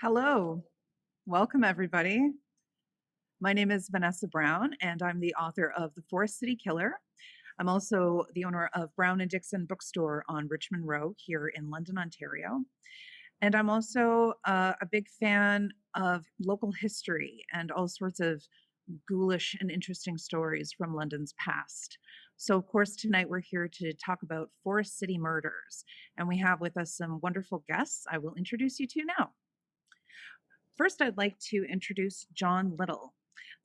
Hello, welcome everybody. My name is Vanessa Brown, and I'm the author of The Forest City Killer. I'm also the owner of Brown and Dixon Bookstore on Richmond Row here in London, Ontario. And I'm also a big fan of local history and all sorts of ghoulish and interesting stories from London's past. So, of course, tonight we're here to talk about Forest City murders, and we have with us some wonderful guests I will introduce you to now. First, I'd like to introduce John Little.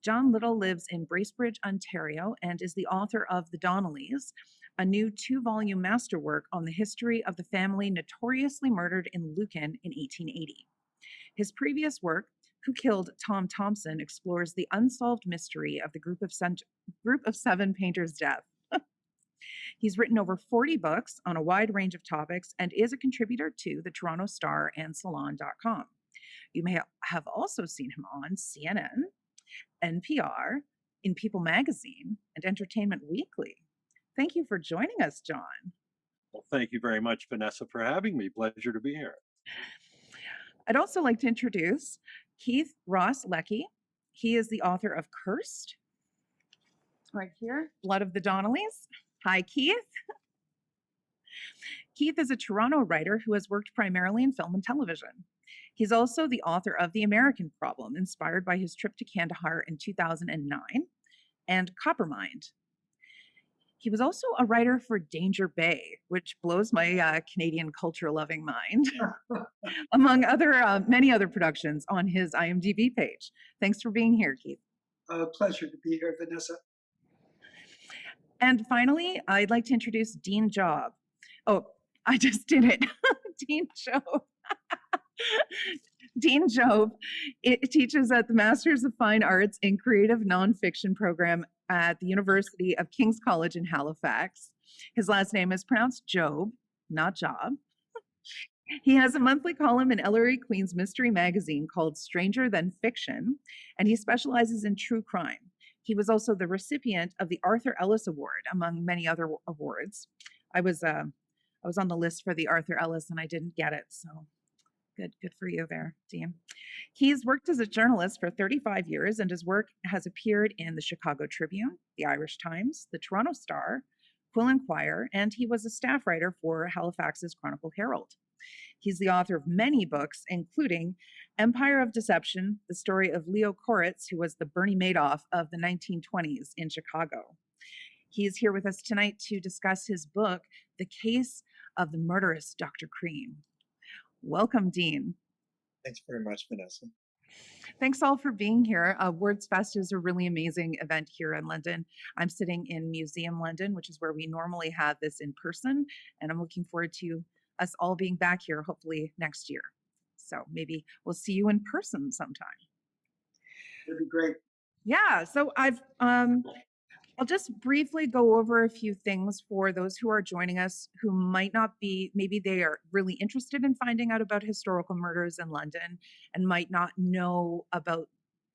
John Little lives in Bracebridge, Ontario, and is the author of The Donnellys, a new 2-volume masterwork on the history of the family notoriously murdered in Lucan in 1880. His previous work, Who Killed Tom Thompson, explores the unsolved mystery of the group of 7 painters' death. He's written over 40 books on a wide range of topics and is a contributor to the Toronto Star and Salon.com. You may have also seen him on CNN, NPR, in People Magazine, and Entertainment Weekly. Thank you for joining us, John. Well, thank you very much, Vanessa, for having me. Pleasure to be here. I'd also like to introduce Keith Ross Leckie. He is the author of Cursed, right here, Blood of the Donnellys. Hi, Keith. Keith is a Toronto writer who has worked primarily in film and television. He's also the author of The American Problem, inspired by his trip to Kandahar in 2009, and Coppermind. He was also a writer for Danger Bay, which blows my Canadian culture-loving mind, among many other productions on his IMDb page. Thanks for being here, Keith. Pleasure to be here, Vanessa. And finally, I'd like to introduce Dean Job. Oh, I just did it. Dean Job. Dean Job teaches at the Masters of Fine Arts in Creative Nonfiction program at the University of King's College in Halifax. His last name is pronounced Job, not Job. He has a monthly column in Ellery Queen's mystery magazine called Stranger Than Fiction, and he specializes in true crime. He was also the recipient of the Arthur Ellis Award, among many other awards. I was on the list for the Arthur Ellis and I didn't get it, so good for you there, Dean. He's worked as a journalist for 35 years, and his work has appeared in the Chicago Tribune, the Irish Times, the Toronto Star, Quill Enquirer, and he was a staff writer for Halifax's Chronicle Herald. He's the author of many books, including Empire of Deception, the story of Leo Koritz, who was the Bernie Madoff of the 1920s in Chicago. He is here with us tonight to discuss his book, The Case of the Murderous Dr. Cream. Welcome, Dean. Thanks very much, Vanessa. Thanks all for being here. Words Fest is a really amazing event here in London. I'm sitting in Museum London, which is where we normally have this in person, and I'm looking forward to us all being back here hopefully next year. So maybe we'll see you in person sometime. That'd be great. Yeah, so I'll just briefly go over a few things for those who are joining us who might not be, maybe they are really interested in finding out about historical murders in London and might not know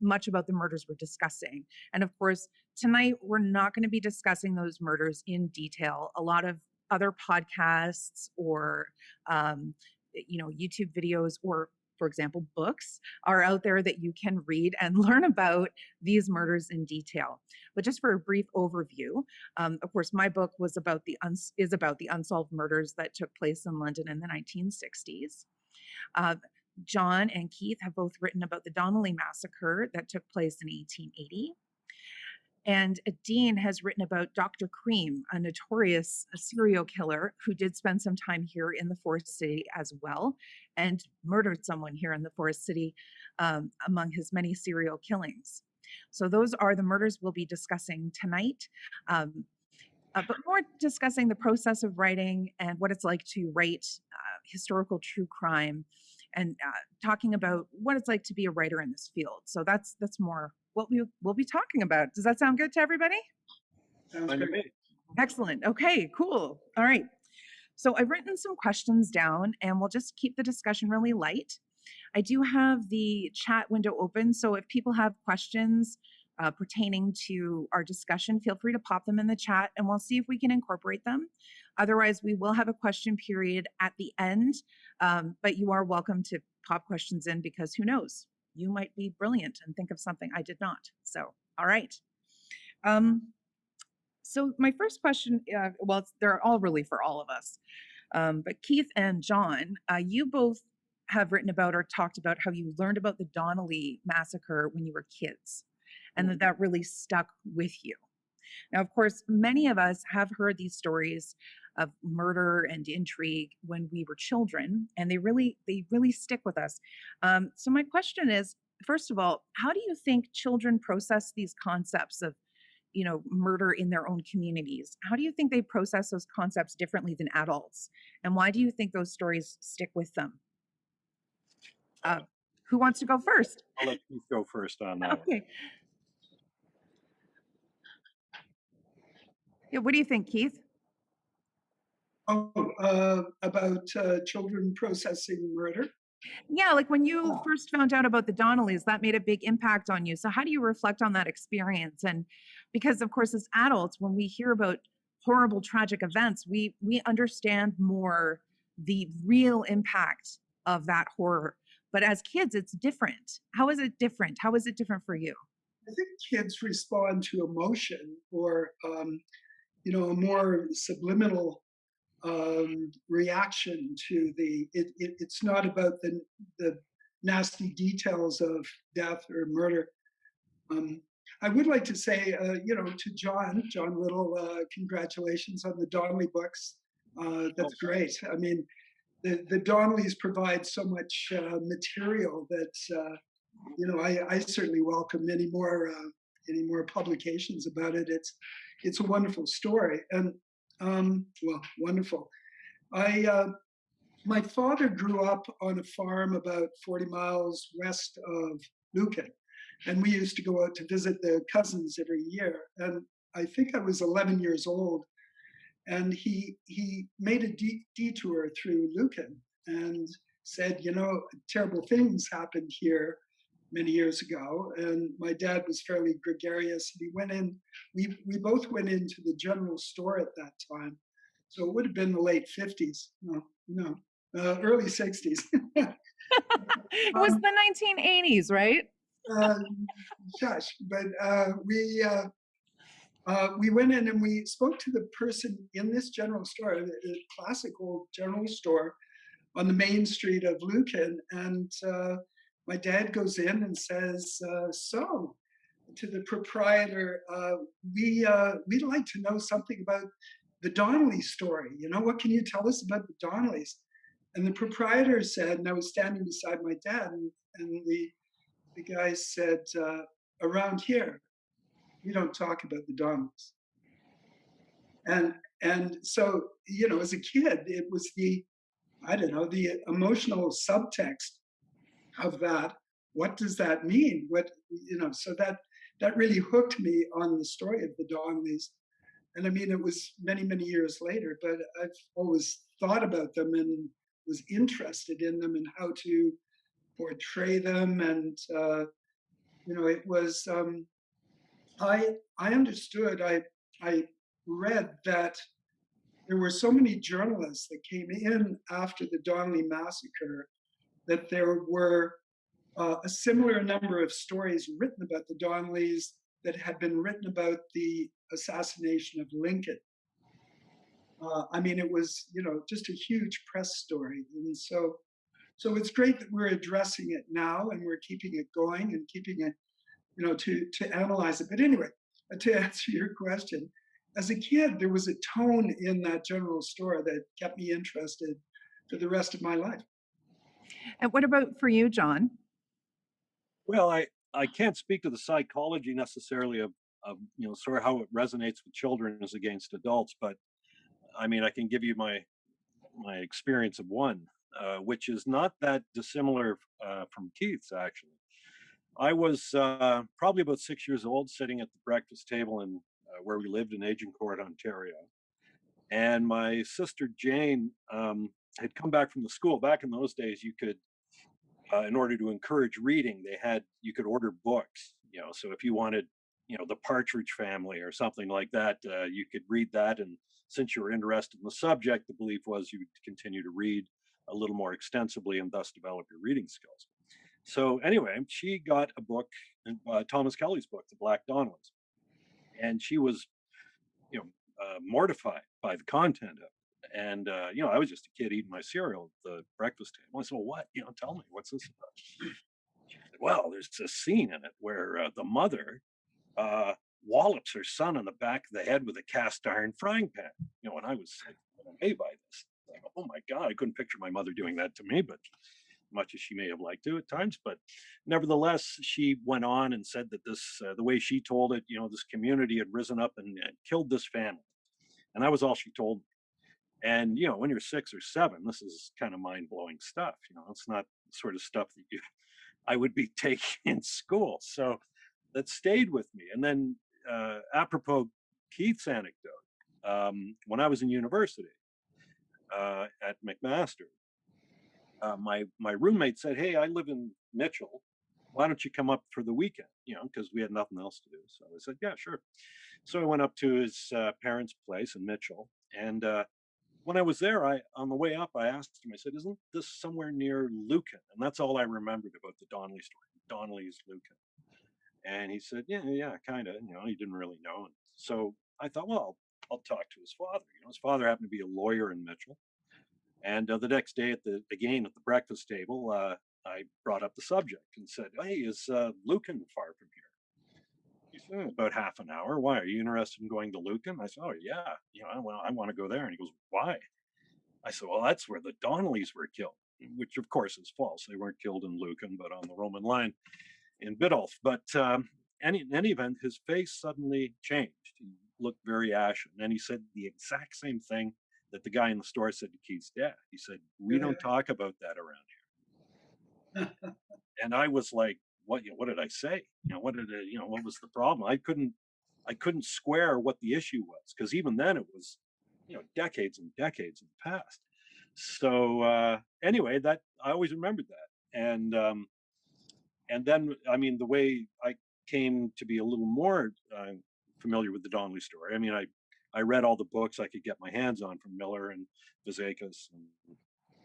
much about the murders we're discussing. And of course, tonight we're not going to be discussing those murders in detail. A lot of other podcasts or YouTube videos or, for example, books are out there that you can read and learn about these murders in detail. But just for a brief overview, of course, my book is about the unsolved murders that took place in London in the 1960s. John and Keith have both written about the Donnelly Massacre that took place in 1880. And Dean has written about Dr. Cream, a notorious serial killer who did spend some time here in the Forest City as well, and murdered someone here in the Forest City among his many serial killings. So those are the murders we'll be discussing tonight, but more discussing the process of writing and what it's like to write historical true crime, and talking about what it's like to be a writer in this field. So that's more what we'll be talking about. Does that sound good to everybody? Sounds great. Excellent. Okay, cool. All right. So I've written some questions down and we'll just keep the discussion really light. I do have the chat window open, so if people have questions pertaining to our discussion, feel free to pop them in the chat and we'll see if we can incorporate them. Otherwise, we will have a question period at the end, but you are welcome to pop questions in because who knows? You might be brilliant and think of something I did not. So, all right. So my first question, well, they're all really for all of us. But Keith and John, you both have written about or talked about how you learned about the Donnelly massacre when you were kids, and that really stuck with you. Now, of course, many of us have heard these stories of murder and intrigue when we were children, and they really stick with us. So my question is, first of all, how do you think children process these concepts of murder in their own communities? How do you think they process those concepts differently than adults? And why do you think those stories stick with them? Uh, who wants to go first? I'll let Keith go first on that one. Okay. Yeah, what do you think, Keith? About children processing murder. Yeah, like when you Oh. first found out about the Donnellys, that made a big impact on you. So how do you reflect on that experience? And because of course, as adults, when we hear about horrible, tragic events, we understand more the real impact of that horror. But as kids, it's different. How is it different? How is it different for you? I think kids respond to emotion or, a more subliminal reaction to it's not about the nasty details of death or murder. Um, I would like to say, to John Little, congratulations on the Donnelly books. That's great. I mean, the Donnellys provide so much material that I certainly welcome any more publications about it. It's a wonderful story, and well, wonderful. I My father grew up on a farm about 40 miles west of Lucan, and we used to go out to visit the cousins every year. And I think I was 11 years old, and he made a detour through Lucan and said, terrible things happened here many years ago. And my dad was fairly gregarious. And he went in. We both went into the general store at that time, so it would have been the late 50s. No, early 60s. It was the 1980s, right? uh, Shush. But we went in and we spoke to the person in this general store, a classic old general store on the main street of Lucan. And my dad goes in and says, so to the proprietor, we'd like to know something about the Donnelly story. What can you tell us about the Donnellys? And the proprietor said, and I was standing beside my dad, and the guy said, around here, we don't talk about the Donnellys. And so, as a kid, it was the emotional subtext of that. What does that mean? So that really hooked me on the story of the Donnellys. And I mean, it was many, many years later, but I've always thought about them and was interested in them and how to portray them. And, it was, I understood, I read that there were so many journalists that came in after the Donnelly massacre that there were a similar number of stories written about the Donnellys that had been written about the assassination of Lincoln. I mean, it was, just a huge press story. And so it's great that we're addressing it now and we're keeping it going and keeping it, to analyze it. But anyway, to answer your question, as a kid, there was a tone in that general store that kept me interested for the rest of my life. And what about for you, John? Well, I can't speak to the psychology necessarily of sort of how it resonates with children as against adults, but I mean, I can give you my experience of one, which is not that dissimilar from Keith's actually. I was probably about 6 years old, sitting at the breakfast table in where we lived in Agincourt, Ontario, and my sister Jane had come back from the school. Back in those days, you could, in order to encourage reading, you could order books. So if you wanted the Partridge Family or something like that. You could read that, and since you were interested in the subject, the belief was you'd continue to read a little more extensively and thus develop your reading skills. So anyway, she got a book, Thomas Kelly's book, The Black Dawn was, and she was, mortified by the content of it. And I was just a kid eating my cereal at the breakfast table. I said, "Well, what? Tell me, what's this about?" She said, "Well, there's a scene in it where the mother uh, wallops her son on the back of the head with a cast iron frying pan." And I was like blown away by this. Like, oh my God, I couldn't picture my mother doing that to me, but much as she may have liked to at times. But nevertheless, she went on and said that this, the way she told it, this community had risen up and killed this family. And that was all she told me. And, when you're 6 or 7, this is kind of mind blowing stuff. It's not the sort of stuff that I would be taking in school. So that stayed with me. And then, apropos Keith's anecdote, when I was in university at McMaster, my roommate said, "Hey, I live in Mitchell. Why don't you come up for the weekend?" Because we had nothing else to do. So I said, "Yeah, sure." So I went up to his parents' place in Mitchell, and when I was there, on the way up, I asked him. I said, "Isn't this somewhere near Lucan?" And that's all I remembered about the Donnelly story. Donnelly's Lucan. And he said, "Yeah, yeah, kind of." He didn't really know. And so I thought, well, I'll talk to his father. His father happened to be a lawyer in Mitchell. And the next day, again at the breakfast table, I brought up the subject and said, "Hey, is Lucan far from here?" He said, "About half an hour. Why? Are you interested in going to Lucan?" I said, "Oh yeah, I want to go there." And he goes, "Why?" I said, "Well, that's where the Donnellys were killed," which of course is false. They weren't killed in Lucan, but on the Roman line in Biddulph. But in any event, his face suddenly changed. He looked very ashen. And he said the exact same thing that the guy in the store said to Keith's dad. He said, "We don't talk about that around here." And I was like, what did I say? What was the problem? I couldn't square what the issue was, because even then it was, decades and decades in the past. So anyway, that I always remembered that. And then, I mean, the way I came to be a little more familiar with the Donnelly story, I mean, I read all the books I could get my hands on from Miller and Vizekis and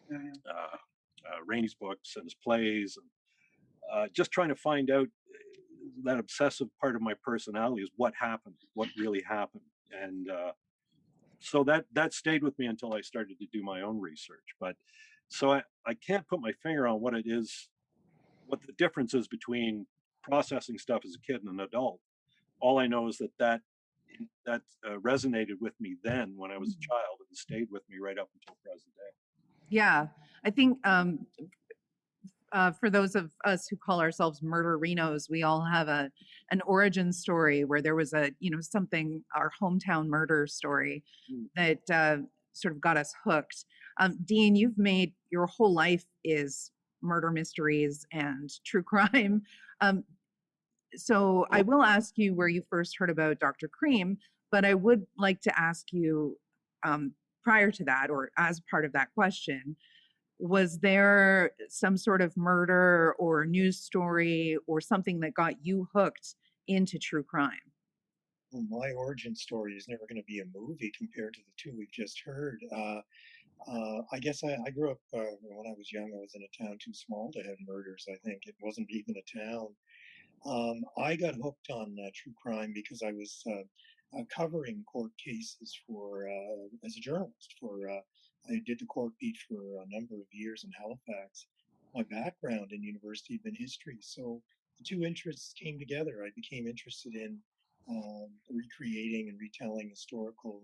Yeah, yeah. Rainey's books and his plays, and just trying to find out that obsessive part of my personality is what happened, what really happened. And so that stayed with me until I started to do my own research. But so I can't put my finger on what it is, what the difference is between processing stuff as a kid and an adult. All I know is that resonated with me then when I was a Mhm. child, and stayed with me right up until present day. Yeah, I think for those of us who call ourselves murderinos, we all have an origin story where there was something, our hometown murder story Mm. that sort of got us hooked. Dean, you've made your whole life is murder mysteries and true crime. Um, so I will ask you where you first heard about Dr. Cream, but I would like to ask you prior to that, or as part of that question, was there some sort of murder or news story or something that got you hooked into true crime? Well, my origin story is never going to be a movie compared to the two we've just heard. I guess I grew up when I was young. I was in a town too small to have murders. I think it wasn't even a town. I got hooked on true crime because I was covering court cases for as a journalist. I did the court beat for a number of years in Halifax. My background in university had been history, so the two interests came together. I became interested in recreating and retelling historical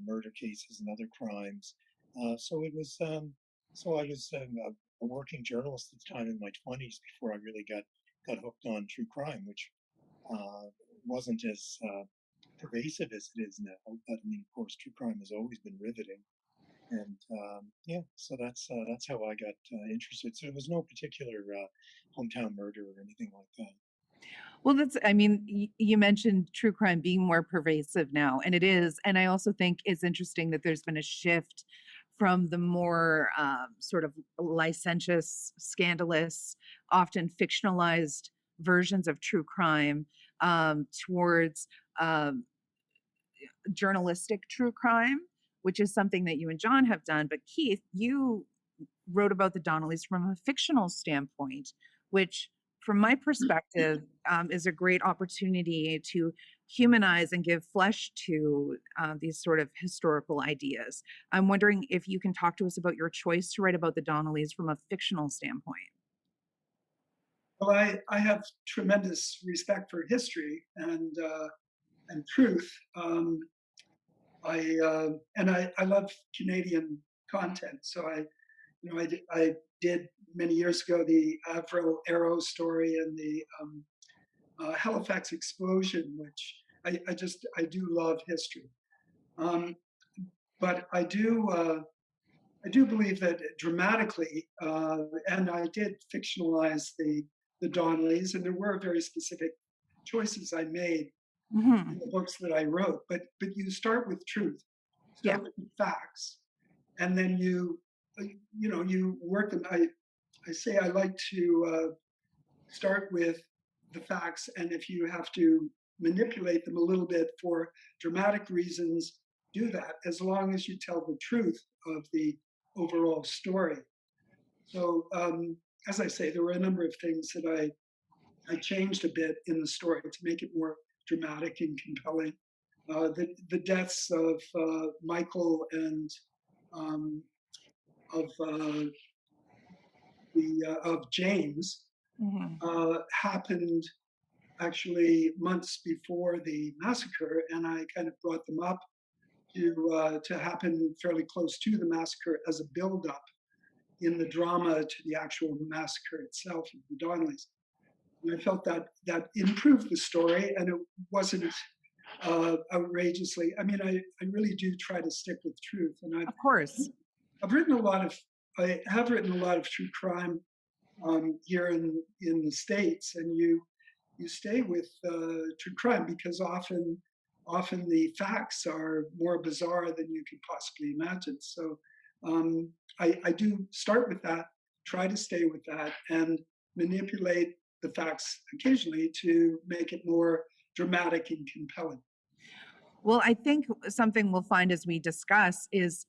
murder cases and other crimes. So it was. So I was a working journalist at the time in my 20s before I really got hooked on true crime, which uh, wasn't as pervasive as it is now. But I mean, of course, true crime has always been riveting, and yeah, so that's how I got interested. So there was no particular hometown murder or anything like that. Well, I mean, you mentioned true crime being more pervasive now, and it is. And I also think it's interesting that there's been a shift from the more sort of licentious, scandalous, often fictionalized versions of true crime towards um, journalistic true crime, which is something that you and John have done. But Keith, you wrote about the Donnellys from a fictional standpoint, which, from my perspective, is a great opportunity to humanize and give flesh to these sort of historical ideas. I'm wondering if you can talk to us about your choice to write about the Donnellys from a fictional standpoint. Well, I have tremendous respect for history and truth. I love Canadian content. So I did many years ago the Avril Arrow story and the Halifax explosion, which I do love history. Um, but I do believe that dramatically, and I did fictionalize the Donnellys, and there were very specific choices I made in Mhm. the books that I wrote. But you start with truth, Yeah, start with the facts, and then you work them. I say I like to start with the facts, and if you have to manipulate them a little bit for dramatic reasons, do that as long as you tell the truth of the overall story. So, as I say, there were a number of things that I changed a bit in the story to make it more dramatic and compelling. The deaths of Michael and um, of James mhm. happened actually months before the massacre, and I kind of brought them up to happen fairly close to the massacre as a build-up in the drama to the actual massacre itself of the Donnellys. And I felt that that improved the story, and it wasn't outrageously. I mean, I really do try to stick with truth, and Of course. I've written a lot of I have written a lot of true crime here in the states, and you stay with true crime because often the facts are more bizarre than you could possibly imagine. So I do start with that, try to stay with that, and manipulate the facts occasionally to make it more dramatic and compelling. Well, I think something we'll find as we discuss is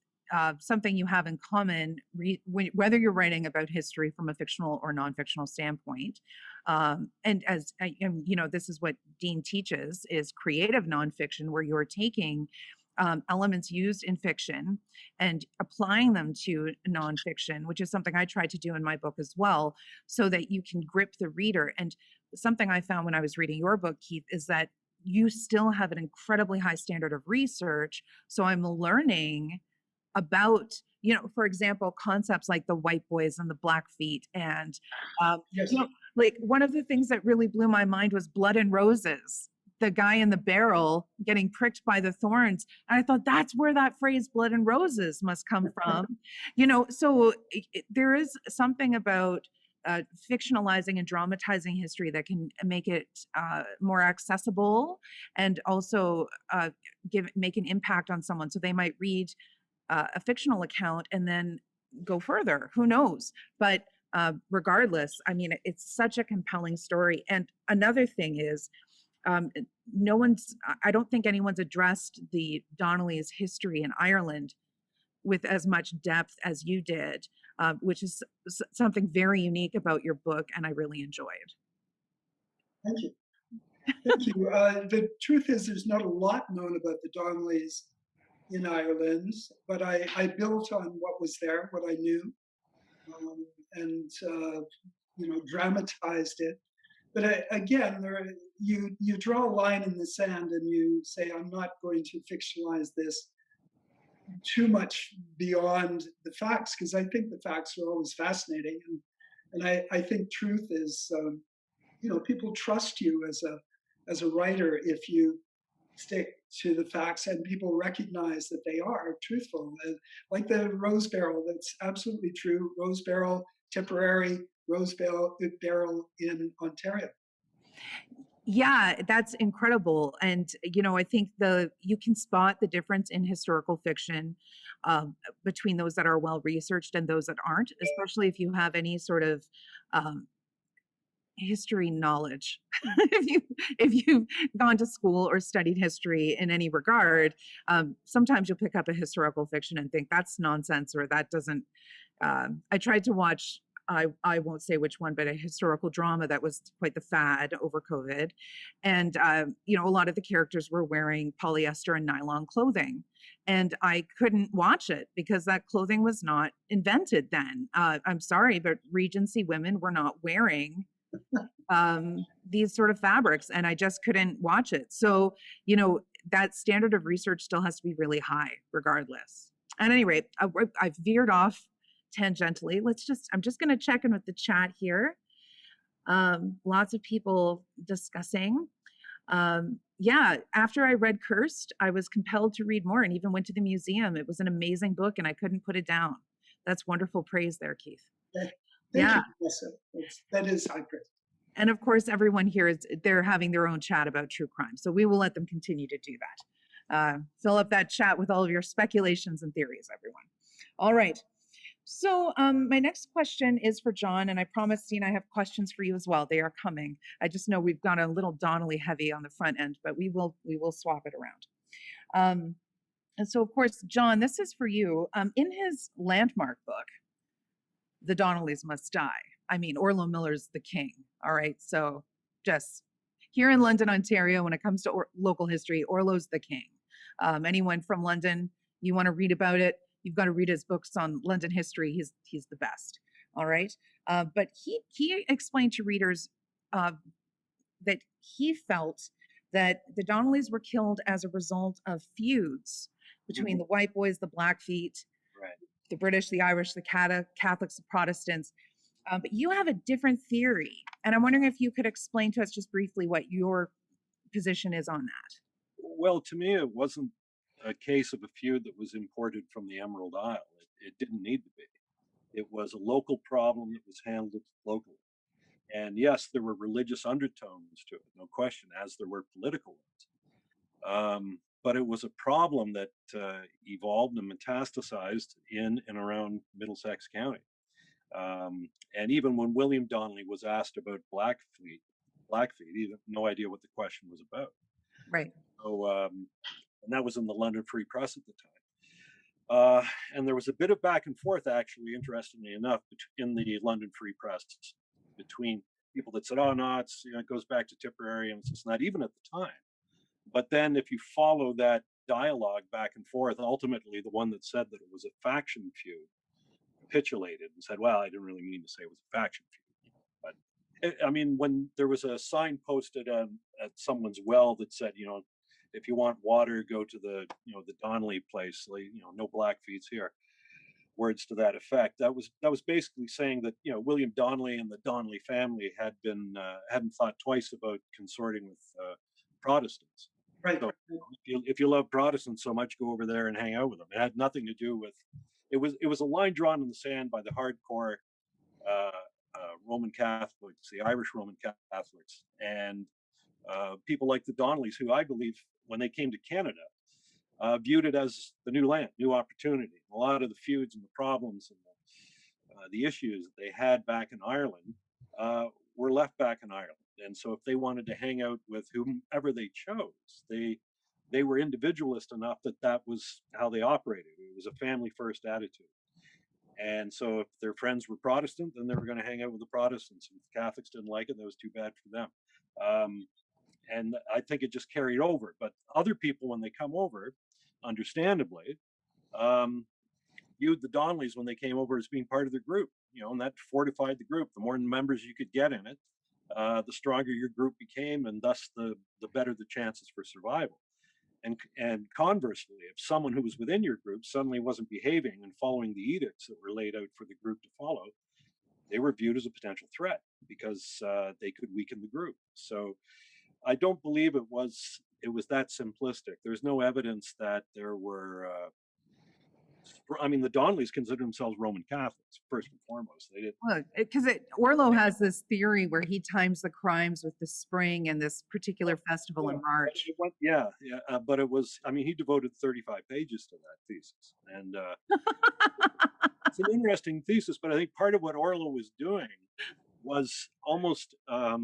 something you have in common, whether you're writing about history from a fictional or non-fictional standpoint. And this is what Dean teaches: is creative nonfiction, where you're taking elements used in fiction and applying them to nonfiction, which is something I tried to do in my book as well, so that you can grip the reader. And something I found when I was reading your book, Keith, is that you still have an incredibly high standard of research. So I'm learning about, for example, concepts like the white boys and the Blackfeet. And, Yes, like one of the things that really blew my mind was Blood and Roses, the guy in the barrel getting pricked by the thorns. And I thought that's where that phrase blood and roses must come from. So there is something about fictionalizing and dramatizing history that can make it more accessible, and also make an impact on someone. So they might read a fictional account and then go further. Who knows? But regardless, I mean, it's such a compelling story. And another thing is, um, no one's, I don't think anyone's addressed the Donnellys' history in Ireland with as much depth as you did, which is something very unique about your book, and I really enjoyed. thank you. Thank you. The truth is, there's not a lot known about the Donnellys in Ireland, but I built on what was there, what I knew, and dramatized it. But again, you draw a line in the sand and you say, I'm not going to fictionalize this too much beyond the facts, because I think the facts are always fascinating, and I think truth is, people trust you as a writer if you stick to the facts and people recognize that they are truthful. Like the Rose Barrel, that's absolutely true. Rose Barrel, Tipperary, Barrel in Ontario. Yeah, that's incredible. And I think you can spot the difference in historical fiction between those that are well researched and those that aren't, especially if you have any sort of um, history knowledge. If you've gone to school or studied history in any regard, sometimes you'll pick up a historical fiction and think that's nonsense or that doesn't. I tried to watch. I won't say which one, but a historical drama that was quite the fad over COVID, and a lot of the characters were wearing polyester and nylon clothing, and I couldn't watch it because that clothing was not invented then. I'm sorry, but Regency women were not wearing these sort of fabrics, and I just couldn't watch it. So, that standard of research still has to be really high, regardless. At any rate, I've veered off tangentially. I'm just going to check in with the chat here. Lots of people discussing. Yeah, after I read Cursed, I was compelled to read more and even went to the museum. It was an amazing book and I couldn't put it down. That's wonderful praise there, Keith. Thank Yeah. you, Melissa. That is high praise. And of course, everyone here they're having their own chat about true crime. So we will let them continue to do that. Fill up that chat with all of your speculations and theories, everyone. All right. So my next question is for John, and I promise, Dean, I have questions for you as well. They are coming. I just know we've gone a little Donnelly heavy on the front end, but we will swap it around. And so, of course, John, this is for you. In his landmark book, The Donnellys Must Die. I mean, Orlo Miller's the king. All right. So just here in London, Ontario, when it comes to local history, Orlo's the king. Anyone from London, you want to read about it, you've got to read his books on London history. He's the best. All right. But he explained to readers that he felt that the Donnellys were killed as a result of feuds between the white boys, the Blackfeet, Right. the British, the Irish, the Catholics, the Protestants. But you have a different theory. And I'm wondering if you could explain to us just briefly what your position is on that. Well, to me, it wasn't a case of a feud that was imported from the Emerald Isle. It didn't need to be. It was a local problem that was handled locally. And yes, there were religious undertones to it, no question, as there were political ones. But it was a problem that evolved and metastasized in and around Middlesex County. And even when William Donnelly was asked about Blackfeet, he had no idea what the question was about. Right. So, and that was in the London Free Press at the time. And there was a bit of back and forth, actually, interestingly enough, in the London Free Press between people that said, "Oh no, it goes back to Tipperary," and it's not even at the time. But then, if you follow that dialogue back and forth, ultimately, the one that said that it was a faction feud capitulated and said, "Well, I didn't really mean to say it was a faction feud." But I mean, when there was a sign posted at someone's well that said, if you want water, go to the Donnelly place. No Blackfeets here. Words to that effect. That was basically saying that William Donnelly and the Donnelly family hadn't thought twice about consorting with Protestants. Right. So if you love Protestants so much, go over there and hang out with them. It had nothing to do with. It was a line drawn in the sand by the hardcore Roman Catholics, the Irish Roman Catholics, and people like the Donnellys, who I believe, when they came to Canada, viewed it as the new land, new opportunity. A lot of the feuds and the problems and the issues that they had back in Ireland were left back in Ireland. And so if they wanted to hang out with whomever they chose, they were individualist enough that was how they operated. It was a family first attitude. And so if their friends were Protestant, then they were going to hang out with the Protestants. And if the Catholics didn't like it, that was too bad for them. And I think it just carried over. But other people, when they come over, understandably, viewed the Donnellys when they came over as being part of the group, and that fortified the group. The more members you could get in it, the stronger your group became, and thus the better the chances for survival. And conversely, if someone who was within your group suddenly wasn't behaving and following the edicts that were laid out for the group to follow, they were viewed as a potential threat because they could weaken the group. So I don't believe it was that simplistic. There's no evidence that there were. I mean, the Donnellys consider themselves Roman Catholics first and foremost. They did. Well, because Orlo has this theory where he times the crimes with the spring and this particular festival in March. Yeah. But it was. I mean, he devoted 35 pages to that thesis, and it's an interesting thesis. But I think part of what Orlo was doing was almost a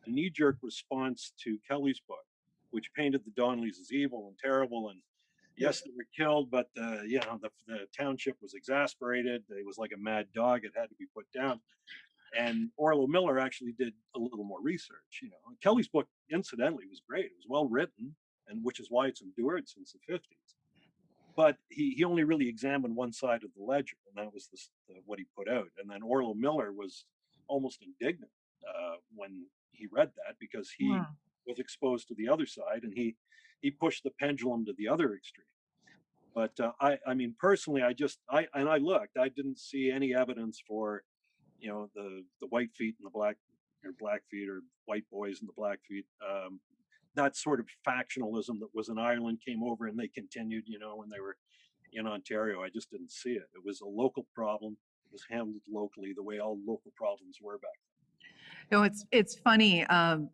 knee-jerk response to Kelly's book, which painted the Donnellys as evil and terrible. And Yeah. yes, they were killed, but the township was exasperated. It was like a mad dog; it had to be put down. And Orlo Miller actually did a little more research. Kelly's book, incidentally, was great. It was well written, and which is why it's endured since the 50s. But he only really examined one side of the ledger, and that was what he put out. And then Orlo Miller was almost indignant when he read that, because he Wow. was exposed to the other side, and he pushed the pendulum to the other extreme. But I mean, personally, I looked. I didn't see any evidence for the white feet and the black feet, or white boys and the black feet. That sort of factionalism that was in Ireland came over, and they continued, when they were in Ontario. I just didn't see it. It was a local problem. It was handled locally, the way all local problems were back No, it's funny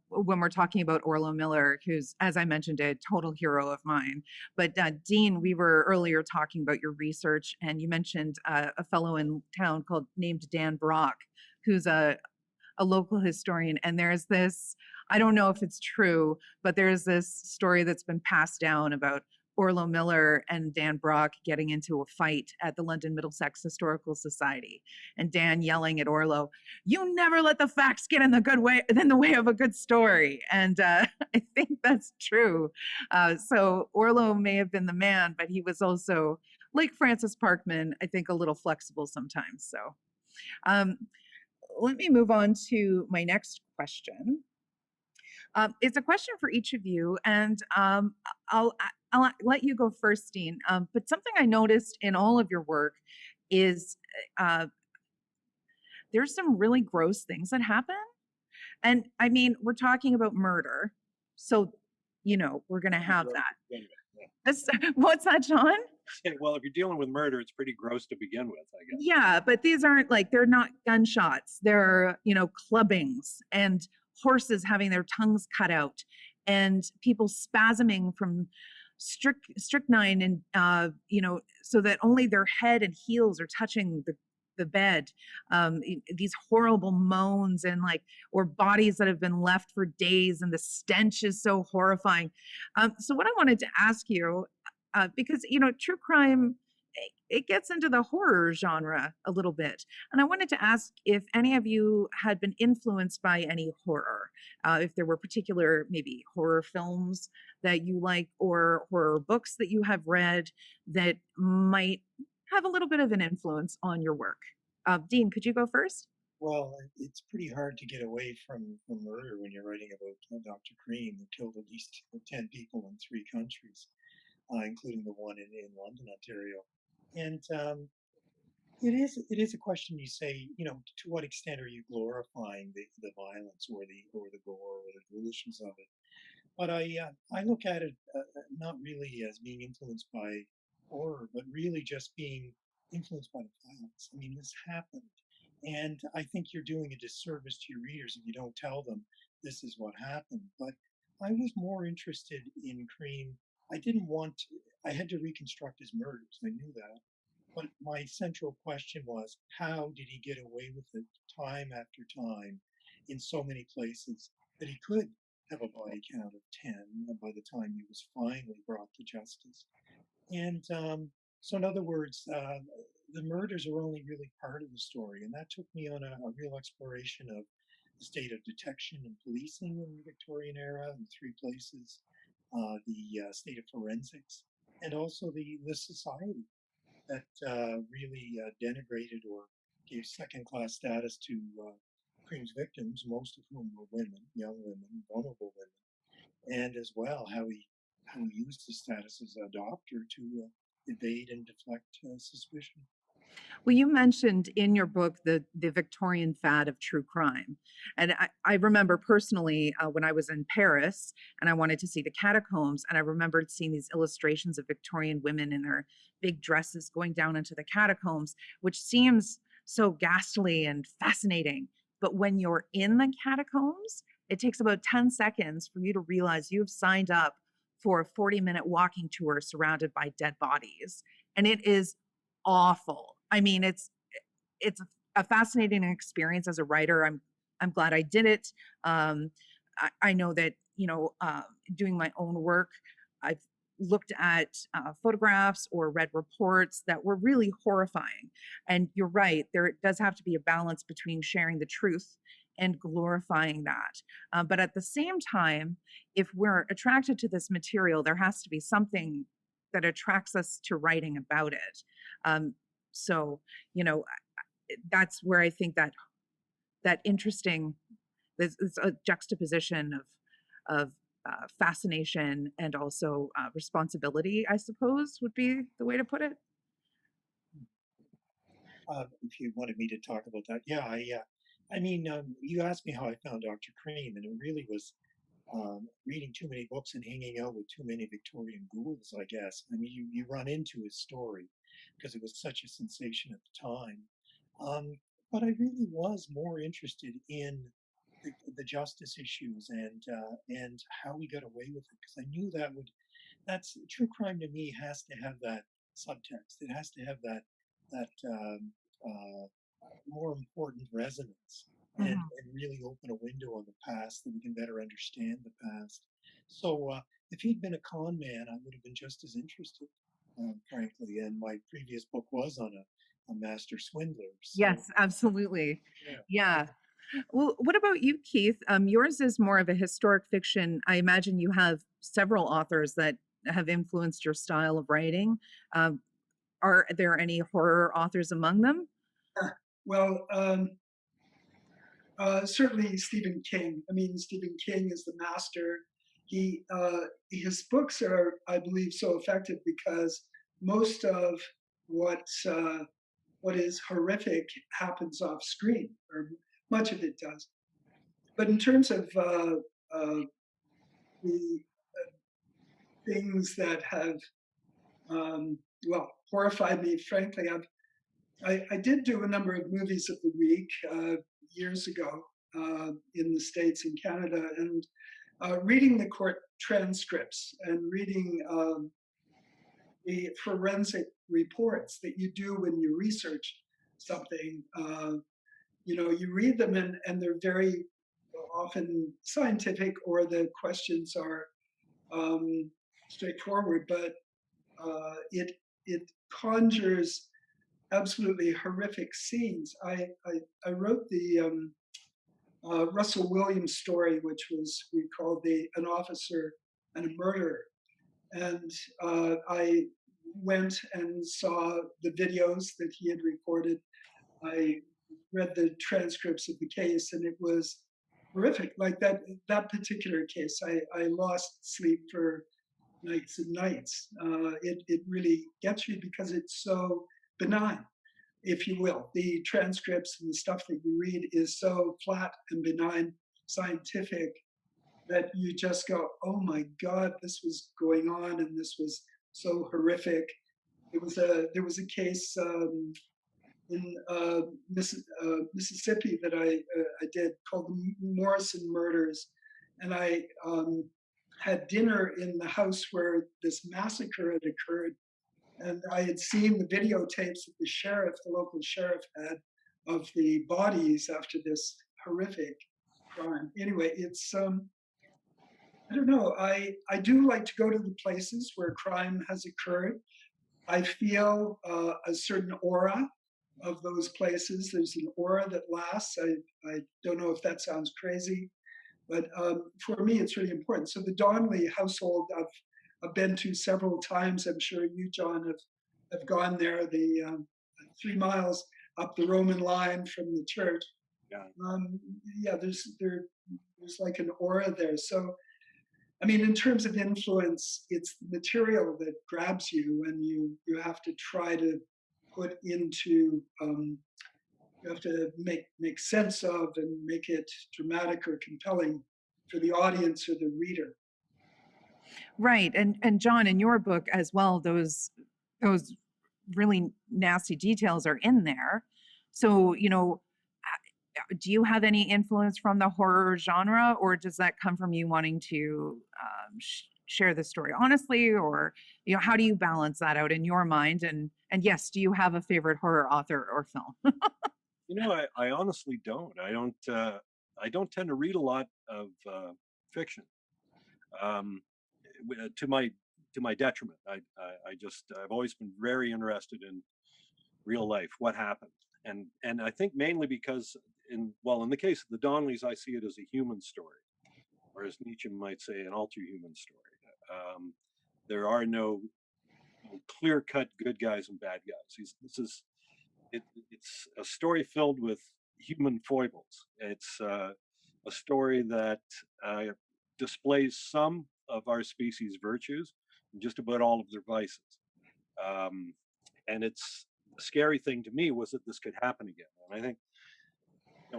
when we're talking about Orlo Miller, who's, as I mentioned, a total hero of mine. But Dean, we were earlier talking about your research, and you mentioned a fellow in town named Dan Brock, who's a local historian. And there's this, I don't know if it's true, but there's this story that's been passed down about Orlo Miller and Dan Brock getting into a fight at the London Middlesex Historical Society, and Dan yelling at Orlo, "You never let the facts get in the way of a good story." And I think that's true. So Orlo may have been the man, but he was also, like Francis Parkman, I think a little flexible sometimes. So um, let me move on to my next question. It's a question for each of you, and I'll let you go first, Dean. But something I noticed in all of your work is uh, there's some really gross things that happen. And I mean, we're talking about murder, so we're going to have then. that. Yeah. What's that, John? Well, if you're dealing with murder, it's pretty gross to begin with, I guess. Yeah, but these aren't they're not gunshots. They're, clubbings and horses having their tongues cut out and people spasming from strychnine and, so that only their head and heels are touching the bed. These horrible moans and or bodies that have been left for days, and the stench is so horrifying. So what I wanted to ask you, because, true crime, it gets into the horror genre a little bit. And I wanted to ask if any of you had been influenced by any horror, if there were particular maybe horror films that you like, or horror books that you have read that might have a little bit of an influence on your work. Dean, could you go first? Well, it's pretty hard to get away from murder when you're writing about Dr. Cream, who killed at least 10 people in 3 countries, including the one in London, Ontario. And it is a question. You say, to what extent are you glorifying the violence or the gore or the delusions of it? But I look at it not really as being influenced by horror, but really just being influenced by the facts. I mean, this happened, and I think you're doing a disservice to your readers if you don't tell them this is what happened. But I was more interested in Cream. I didn't want to, I had to reconstruct his murders. I knew that. But my central question was, how did he get away with it time after time in so many places that he could have a body count of 10 by the time he was finally brought to justice? And so, in other words, the murders are only really part of the story. And that took me on a real exploration of the state of detection and policing in the Victorian era in 3 places, the state of forensics, and also the society that really denigrated or gave second-class status to Cream's victims, most of whom were women, young women, vulnerable women, and as well how he used his status as a doctor to evade and deflect suspicion. Well, you mentioned in your book the Victorian fad of true crime. And I remember personally when I was in Paris and I wanted to see the catacombs, and I remembered seeing these illustrations of Victorian women in their big dresses going down into the catacombs, which seems so ghastly and fascinating. But when you're in the catacombs, it takes about 10 seconds for you to realize you've signed up for a 40-minute walking tour surrounded by dead bodies. And it is awful. I mean, it's a fascinating experience as a writer. I'm glad I did it. I know that, doing my own work, I've looked at photographs or read reports that were really horrifying. And you're right, there does have to be a balance between sharing the truth and glorifying that. But at the same time, if we're attracted to this material, there has to be something that attracts us to writing about it. So, you know, that's where I think that interesting, there's a juxtaposition of fascination and also responsibility, I suppose, would be the way to put it. If you wanted me to talk about that, yeah, I mean, you asked me how I found Dr. Cream, and it really was reading too many books and hanging out with too many Victorian ghouls, I guess. I mean, you run into his story because it was such a sensation at the time. Um, but I really was more interested in the justice issues and how we got away with it because I knew that's true crime to me has to have that subtext. It has to have that uh, more important resonance Mhm. and really open a window on the past that we can better understand the past. So if he'd been a con man, I would have been just as interested, frankly. And my previous book was on a master swindler. So Yes, absolutely. yeah, Yeah. Well, what about you, Keith? Yours is more of a historic fiction. I imagine you have several authors that have influenced your style of writing. Um, are there any horror authors among them? Well, certainly Stephen King. I mean, Stephen King is the master. His books are, I believe, so effective because most of what what is horrific happens off screen, or much of it does. But in terms of the things that have, well, horrified me, frankly, I did do a number of movies of the week years ago in the States and Canada, and reading the court transcripts and reading the forensic reports that you do when you research something. You read them and they're very often scientific, or the questions are um, straightforward, but it conjures absolutely horrific scenes. I wrote the Russell Williams story, which was we called an officer and a murderer, and I went and saw the videos that he had recorded. I read the transcripts of the case, and it was horrific. Like that particular case, I lost sleep for nights and nights. It really gets you because it's so benign, if you will. The transcripts and the stuff that you read is so flat and benign, scientific, that you just go, oh my God, this was going on and this was so horrific. There was a case in Mississippi that I did called the Morrison Murders, and I had dinner in the house where this massacre had occurred, and I had seen the videotapes that the local sheriff had of the bodies after this horrific crime. Anyway, it's I don't know. I do like to go to the places where crime has occurred. I feel a certain aura of those places. There's an aura that lasts. I don't know if that sounds crazy, but for me, it's really important. So the Donnelly household, I've been to several times. I'm sure you, John, have gone there. The 3 miles up the Roman line from the church. Yeah. Yeah, there's like an aura there. So I mean, in terms of influence, it's the material that grabs you, and you have to try to put into you have to make sense of and make it dramatic or compelling for the audience or the reader. Right. And John, in your book as well, those really nasty details are in there. So, do you have any influence from the horror genre, or does that come from you wanting to share the story honestly, or how do you balance that out in your mind? And yes, do you have a favorite horror author or film? I honestly don't. I don't tend to read a lot of fiction. Um, to my detriment. I've always been very interested in real life, what happened, and I think mainly because in the case of the Donnellys, I see it as a human story, or as Nietzsche might say, an alter-human story. There are no clear-cut good guys and bad guys. It's a story filled with human foibles. It's a story that uh, displays some of our species' virtues and just about all of their vices. Um, and it's the scary thing to me was that this could happen again. And I think,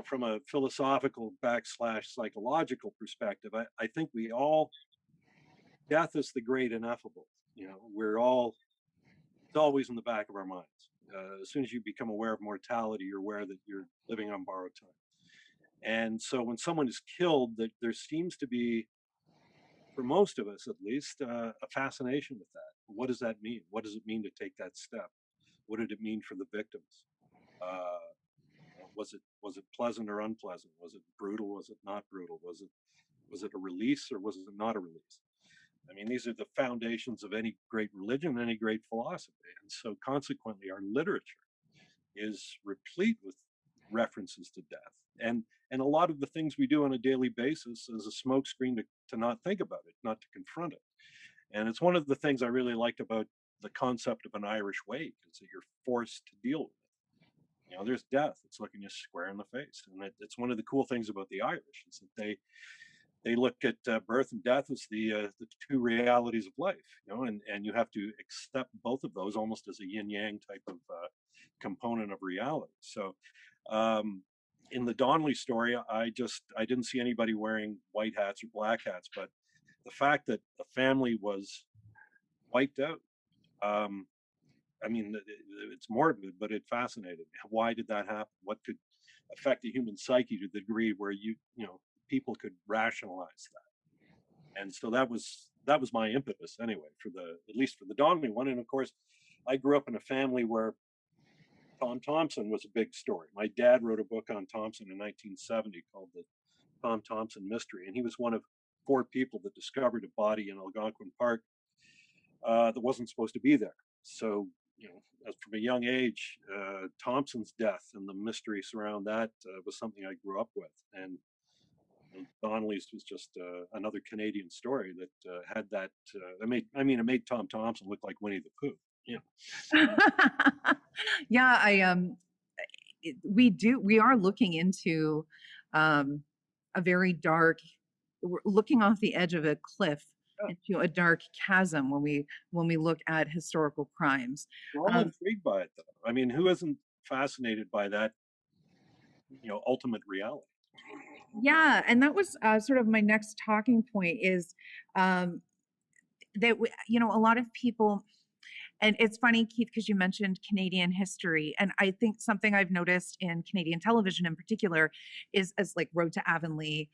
from a philosophical backslash psychological perspective, I think we all, death is the great ineffable. We're all, it's always in the back of our minds. As soon as you become aware of mortality, you're aware that you're living on borrowed time. And so when someone is killed, that there seems to be, for most of us at least, a fascination with that. What does that mean? What does it mean to take that step? What did it mean for the victims? Was it pleasant or unpleasant? Was it brutal? Was it not brutal? Was it a release or was it not a release? I mean, these are the foundations of any great religion, any great philosophy, and so consequently, our literature is replete with references to death, and a lot of the things we do on a daily basis is a smokescreen to not think about it, not to confront it. And it's one of the things I really liked about the concept of an Irish wake is that you're forced to deal with it. There's death. It's looking you square in the face, and it's one of the cool things about the Irish is that they look at birth and death as the two realities of life, and you have to accept both of those almost as a yin yang type of component of reality. So, in the Donnelly story, I didn't see anybody wearing white hats or black hats, but the fact that the family was wiped out. I mean, it's morbid, but it fascinated me. Why did that happen? What could affect the human psyche to the degree where people could rationalize that? And so that was my impetus anyway, at least for the Donnelly one. And of course, I grew up in a family where Tom Thompson was a big story. My dad wrote a book on Thompson in 1970 called The Tom Thompson Mystery, and he was one of 4 people that discovered a body in Algonquin Park that wasn't supposed to be there. So, as from a young age, Thompson's death and the mystery surround that was something I grew up with. And Donnelly's was just another Canadian story that had that. It made Tom Thompson look like Winnie the Pooh. Yeah, we are looking into a very dark, we're looking off the edge of a cliff into a dark chasm when we look at historical crimes. We're all intrigued by it, though. I mean, who isn't fascinated by that, ultimate reality? Yeah, and that was sort of my next talking point is that a lot of people. And it's funny, Keith, because you mentioned Canadian history. And I think something I've noticed in Canadian television in particular is as like Road to Avonlea.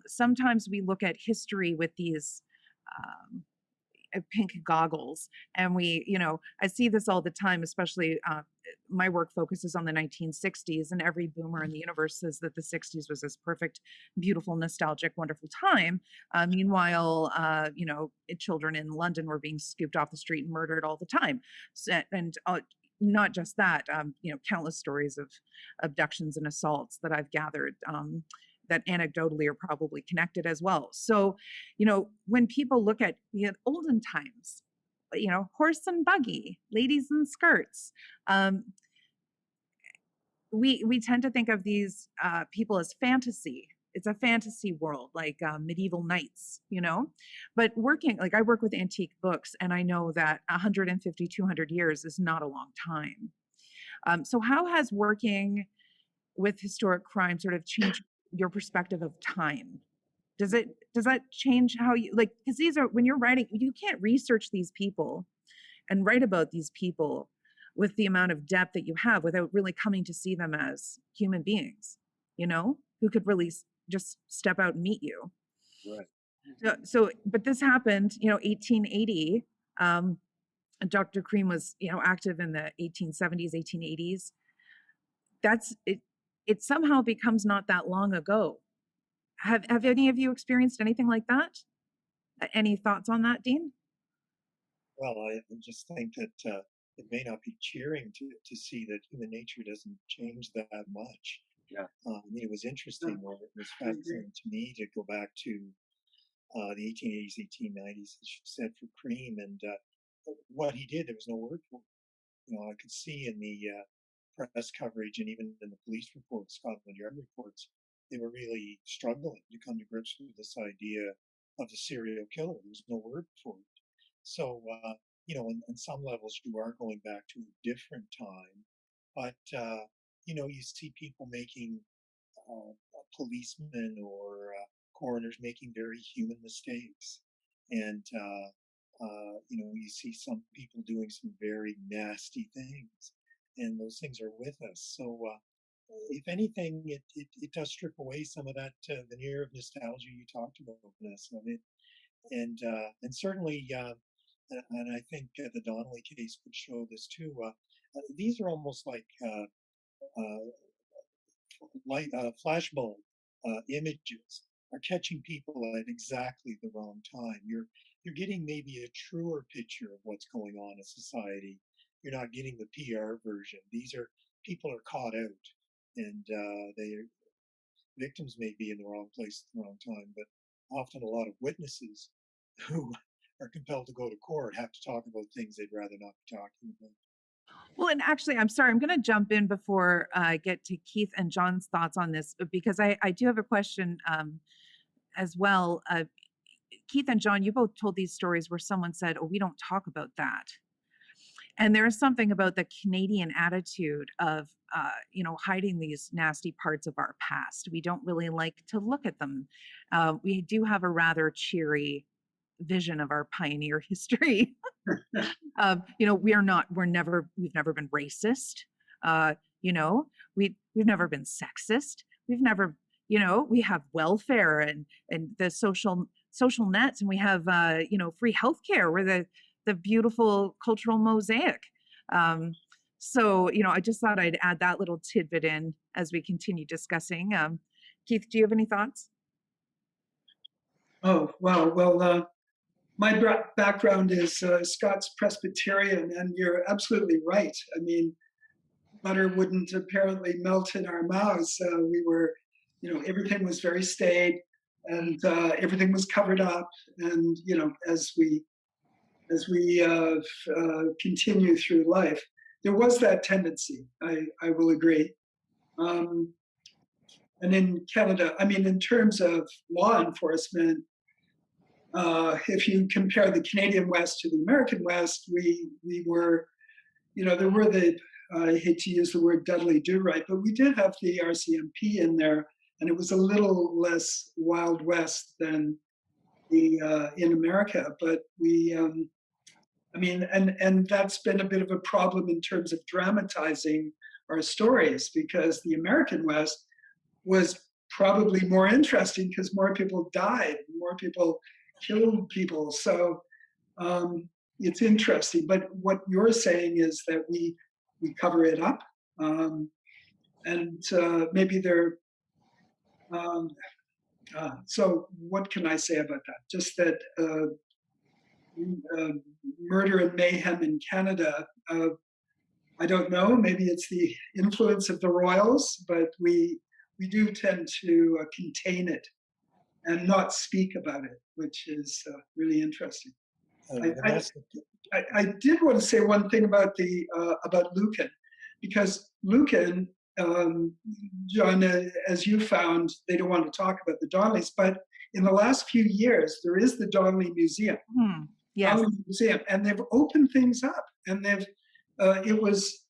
Sometimes we look at history with these pink goggles. And I see this all the time, especially my work focuses on the 1960s, and every boomer in the universe says that the 60s was this perfect, beautiful, nostalgic, wonderful time. Meanwhile, children in London were being scooped off the street and murdered all the time. And not just that, countless stories of abductions and assaults that I've gathered that anecdotally are probably connected as well. So, when people look at the olden times, horse and buggy, ladies in skirts, we tend to think of these people as fantasy. It's a fantasy world, like medieval knights, but I work with antique books, and I know that 150, 200 years is not a long time. So how has working with historic crime sort of changed your perspective of time? Does that change how you because these are, when you're writing, you can't research these people and write about these people with the amount of depth that you have without really coming to see them as human beings, who could really just step out and meet you. Right. But this happened, 1880. Dr. Cream was, active in the 1870s, 1880s. That's it. it somehow becomes not that long ago. Have any of you experienced anything like that? Any thoughts on that, Dean? Well, I just think that it may not be cheering to see that human nature doesn't change that much. Yeah. I mean, it was interesting, or it was I agree. fascinating to me to go back to the 1880s, 1890s, as you said, for Cream, and what he did. There was no word for it. You know, I could see in the press coverage and even in the police reports, Scotland Yard reports, they were really struggling to come to grips with this idea of the serial killer. There was no word for it. So, you know, on some levels, you are going back to a different time, but you know, you see people making policemen or coroners making very human mistakes, and you know, you see some people doing some very nasty things, and those things are with us. So, if anything, it does strip away some of that veneer of nostalgia you talked about, Vanessa. I mean, and certainly, and I think the Donnelly case would show this too. These are almost like uh, light flashbulb images are catching people at exactly the wrong time. You're getting maybe a truer picture of what's going on in society. You're not getting the PR version. These are people are caught out, and they victims may be in the wrong place at the wrong time, but often a lot of witnesses who are compelled to go to court have to talk about things they'd rather not be talking about. Well, and actually, I'm sorry, I'm going to jump in before I get to Keith and John's thoughts on this, because I do have a question as well. Keith and John, you both told these stories where someone said, "Oh, we don't talk about that." And there is something about the Canadian attitude of, you know, hiding these nasty parts of our past. We don't really like to look at them. We do have a rather cheery vision of our pioneer history. You know, we've never been racist. You know, we've never been sexist. We've never, you know, we have welfare and the social nets, and we have, you know, free healthcare. We're the beautiful cultural mosaic. So, you know, I just thought I'd add that little tidbit in as we continue discussing. Keith, do you have any thoughts? Oh, wow. Well, my background is Scots Presbyterian, and you're absolutely right. I mean, butter wouldn't apparently melt in our mouths. We were, you know, everything was very staid, and everything was covered up. And you know, as we continue through life, there was that tendency. I will agree. Um, and in Canada, I mean, in terms of law enforcement, if you compare the Canadian West to the American West, we were, you know, there were the I hate to use the word Dudley Do Right, but we did have the RCMP in there, and it was a little less Wild West than the in America. But I mean, and that's been a bit of a problem in terms of dramatizing our stories, because the American West was probably more interesting because more people died, more people killed people. So it's interesting. But what you're saying is that we cover it up, and maybe they're. Um, so what can I say about that? Just that uh, murder and mayhem in Canada. I don't know. Maybe it's the influence of the royals, but we do tend to contain it and not speak about it, which is really interesting. Vanessa, I did want to say one thing about the about Lucan, because Lucan, John, as you found, they don't want to talk about the Donnellys, but in the last few years, there is the Donnelly Museum. Yes. Donnelly Museum, and they've opened things up, and they've. It was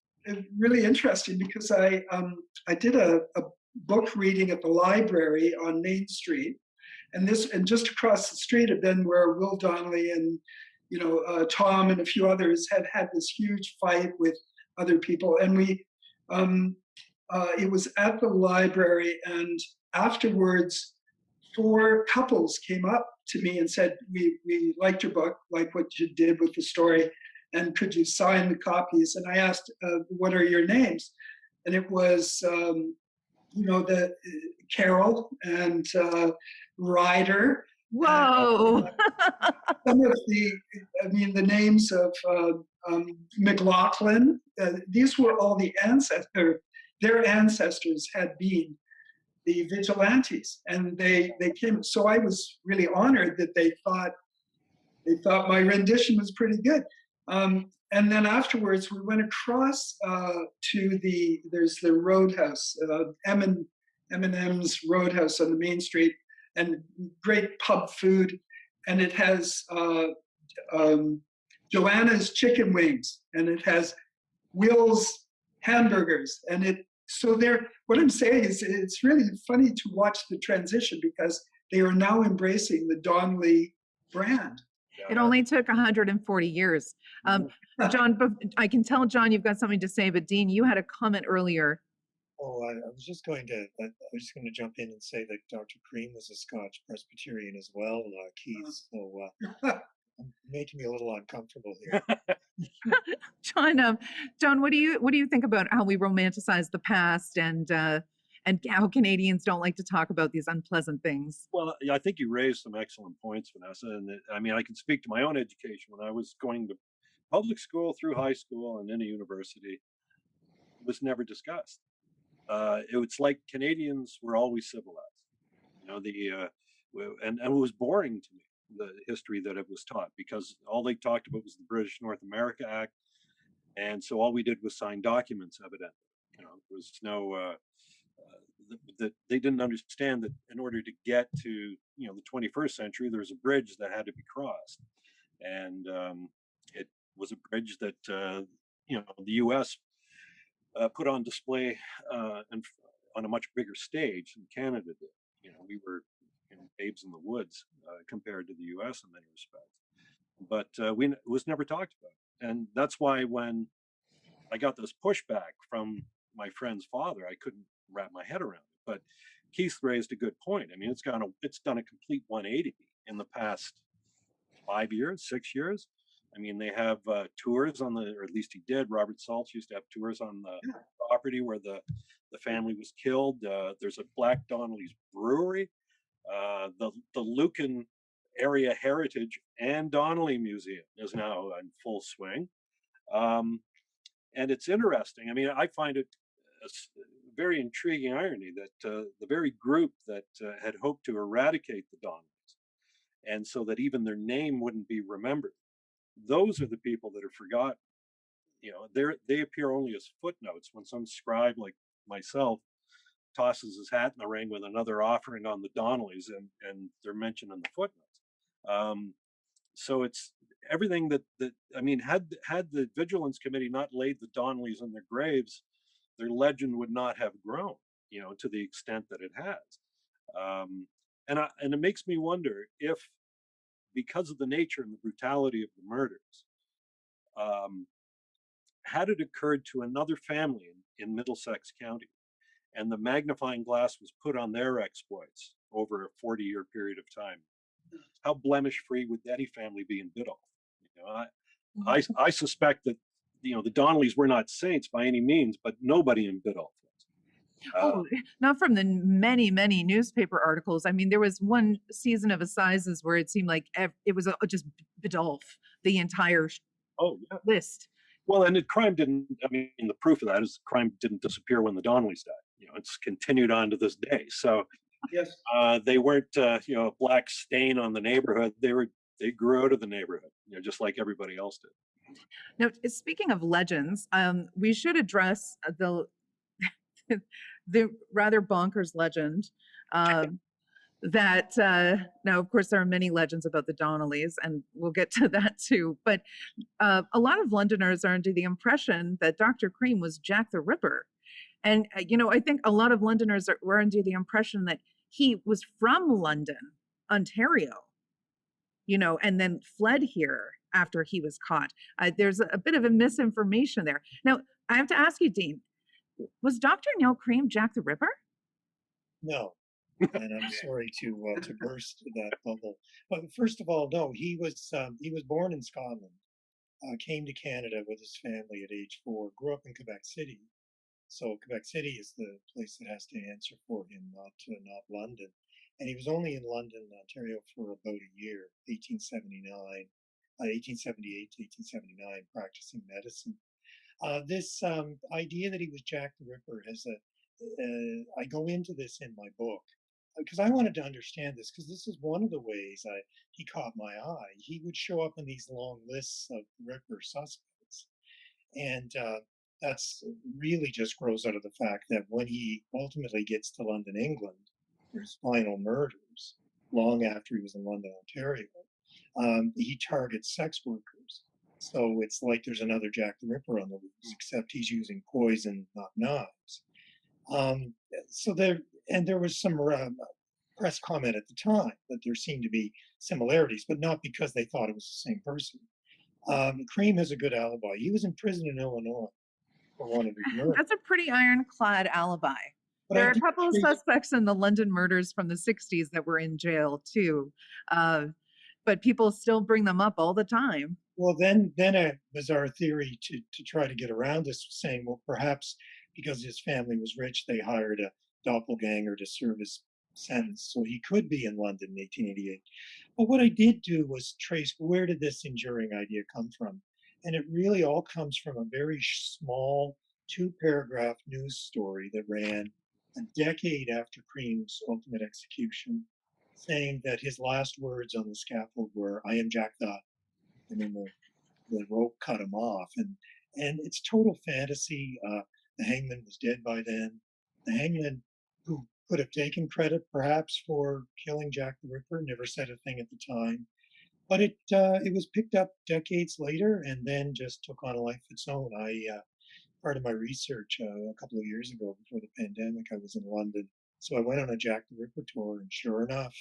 really interesting because I did a book reading at the library on Main Street, and just across the street had been where Will Donnelly and you know Tom and a few others had this huge fight with other people, and it was at the library, and afterwards 4 couples came up to me and said, we liked your book, like what you did with the story, and could you sign the copies? And I asked, what are your names? And it was you know, the Carol and Ryder. And Whoa. some of the, I mean, the names of McLaughlin, these were all the ancestors, their ancestors had been the vigilantes, and they came. So I was really honored that they thought my rendition was pretty good. And then afterwards, we went across to there's the Roadhouse, M&M's Roadhouse on the main street, and great pub food. And it has Joanna's chicken wings, and it has Will's hamburgers, and it. So they're, what I'm saying is it's really funny to watch the transition because they are now embracing the Donnelly brand. It only took 140 years. John, I can tell, John, you've got something to say, but Dean, you had a comment earlier. Oh, I was just going to jump in and say that Dr. Cream was a Scotch Presbyterian as well, Keith. So making me a little uncomfortable here. John, what do you think about how we romanticize the past and how Canadians don't like to talk about these unpleasant things? Well, I think you raised some excellent points, Vanessa. And I mean, I can speak to my own education. When I was going to public school through high school and then a university, it was never discussed. It was like Canadians were always civilized. You know, and it was boring to me, the history that it was taught, because all they talked about was the British North America Act. And so all we did was sign documents, evidently. You know, there was no, that they didn't understand that in order to get to, you know, the 21st century, there's a bridge that had to be crossed. And it was a bridge that, you know, the US put on display and on a much bigger stage than Canada did. You know, we were, you know, babes in the woods compared to the U.S. in many respects. But it was never talked about, and that's why when I got this pushback from my friend's father, I couldn't wrap my head around it. But Keith raised a good point. I mean, it's done a complete 180 in the past 5 years, 6 years. I mean, they have tours on or at least he did. Robert Saltz used to have tours on the property where the family was killed. There's a Black Donnelly's Brewery, the Lucan Area Heritage and Donnelly Museum is now in full swing. And it's interesting. I mean, I find it a very intriguing irony that the very group that had hoped to eradicate the Donnellys, and so that even their name wouldn't be remembered, those are the people that are forgotten. You know, they appear only as footnotes when some scribe like myself tosses his hat in the ring with another offering on the Donnellys, and they're mentioned in the footnotes. So it's everything that I mean, had the Vigilance Committee not laid the Donnellys in their graves, their legend would not have grown, you know, to the extent that it has. And it makes me wonder if, because of the nature and the brutality of the murders, had it occurred to another family in Middlesex County, and the magnifying glass was put on their exploits over a 40-year period of time, how blemish-free would any family be in Biddulph? You know, I suspect that, you know, the Donnellys were not saints by any means, but nobody in Biddulph was. Not from the many newspaper articles. I mean, there was one season of Assizes where it seemed like it was just Biddulph, the entire list. Well, and crime didn't, I mean, the proof of that is crime didn't disappear when the Donnellys died. You know, it's continued on to this day. So yes, they weren't, you know, a black stain on the neighborhood. They grew out of the neighborhood, you know, just like everybody else did. Now, speaking of legends, we should address the rather bonkers legend that now, of course, there are many legends about the Donnellys, and we'll get to that too. But a lot of Londoners are under the impression that Dr. Cream was Jack the Ripper. And, you know, I think a lot of Londoners were under the impression that he was from London, Ontario, you know, and then fled here after he was caught. There's a bit of a misinformation there. Now, I have to ask you, Dean, was Dr. Neil Cream Jack the Ripper? No. And I'm sorry to burst that bubble. But first of all, no, he was born in Scotland, came to Canada with his family at age 4, grew up in Quebec City, So Quebec City is the place that has to answer for him, not London. And he was only in London, Ontario, for about a year, 1878 to 1879, practicing medicine. This idea that he was Jack the Ripper has I go into this in my book because I wanted to understand this because this is one of the ways he caught my eye. He would show up in these long lists of Ripper suspects, and that's really just grows out of the fact that when he ultimately gets to London, England, for his final murders, long after he was in London, Ontario, he targets sex workers. So it's like there's another Jack the Ripper on the loose, except he's using poison, not knives. Um, so there was some press comment at the time that there seemed to be similarities, but not because they thought it was the same person. Cream has a good alibi. He was in prison in Illinois for one of his murders. That's a pretty ironclad alibi. But There I are a do couple of agree- suspects in the London murders from the 60s that were in jail too. But people still bring them up all the time. Well, then a bizarre theory to try to get around this was saying, well, perhaps because his family was rich, they hired a doppelganger to serve his sentence, so he could be in London in 1888. But what I did do was trace where did this enduring idea come from, and it really all comes from a very small two-paragraph news story that ran a decade after Cream's ultimate execution, saying that his last words on the scaffold were, "I am Jack the," and then the rope cut him off, and it's total fantasy. The hangman was dead by then. The hangman, who could have taken credit perhaps for killing Jack the Ripper, never said a thing at the time. But it was picked up decades later and then just took on a life of its own. Part of my research a couple of years ago before the pandemic, I was in London, so I went on a Jack the Ripper tour, and sure enough,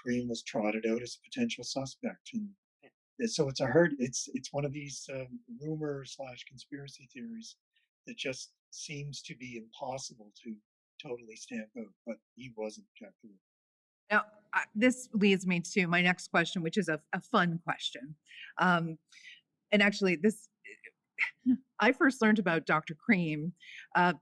Cream was trotted out as a potential suspect, and so it's one of these rumor slash conspiracy theories that just seems to be impossible to totally stamp out, but he wasn't Jack the Ripper. Now, this leads me to my next question, which is a fun question. And actually, I first learned about Dr. Cream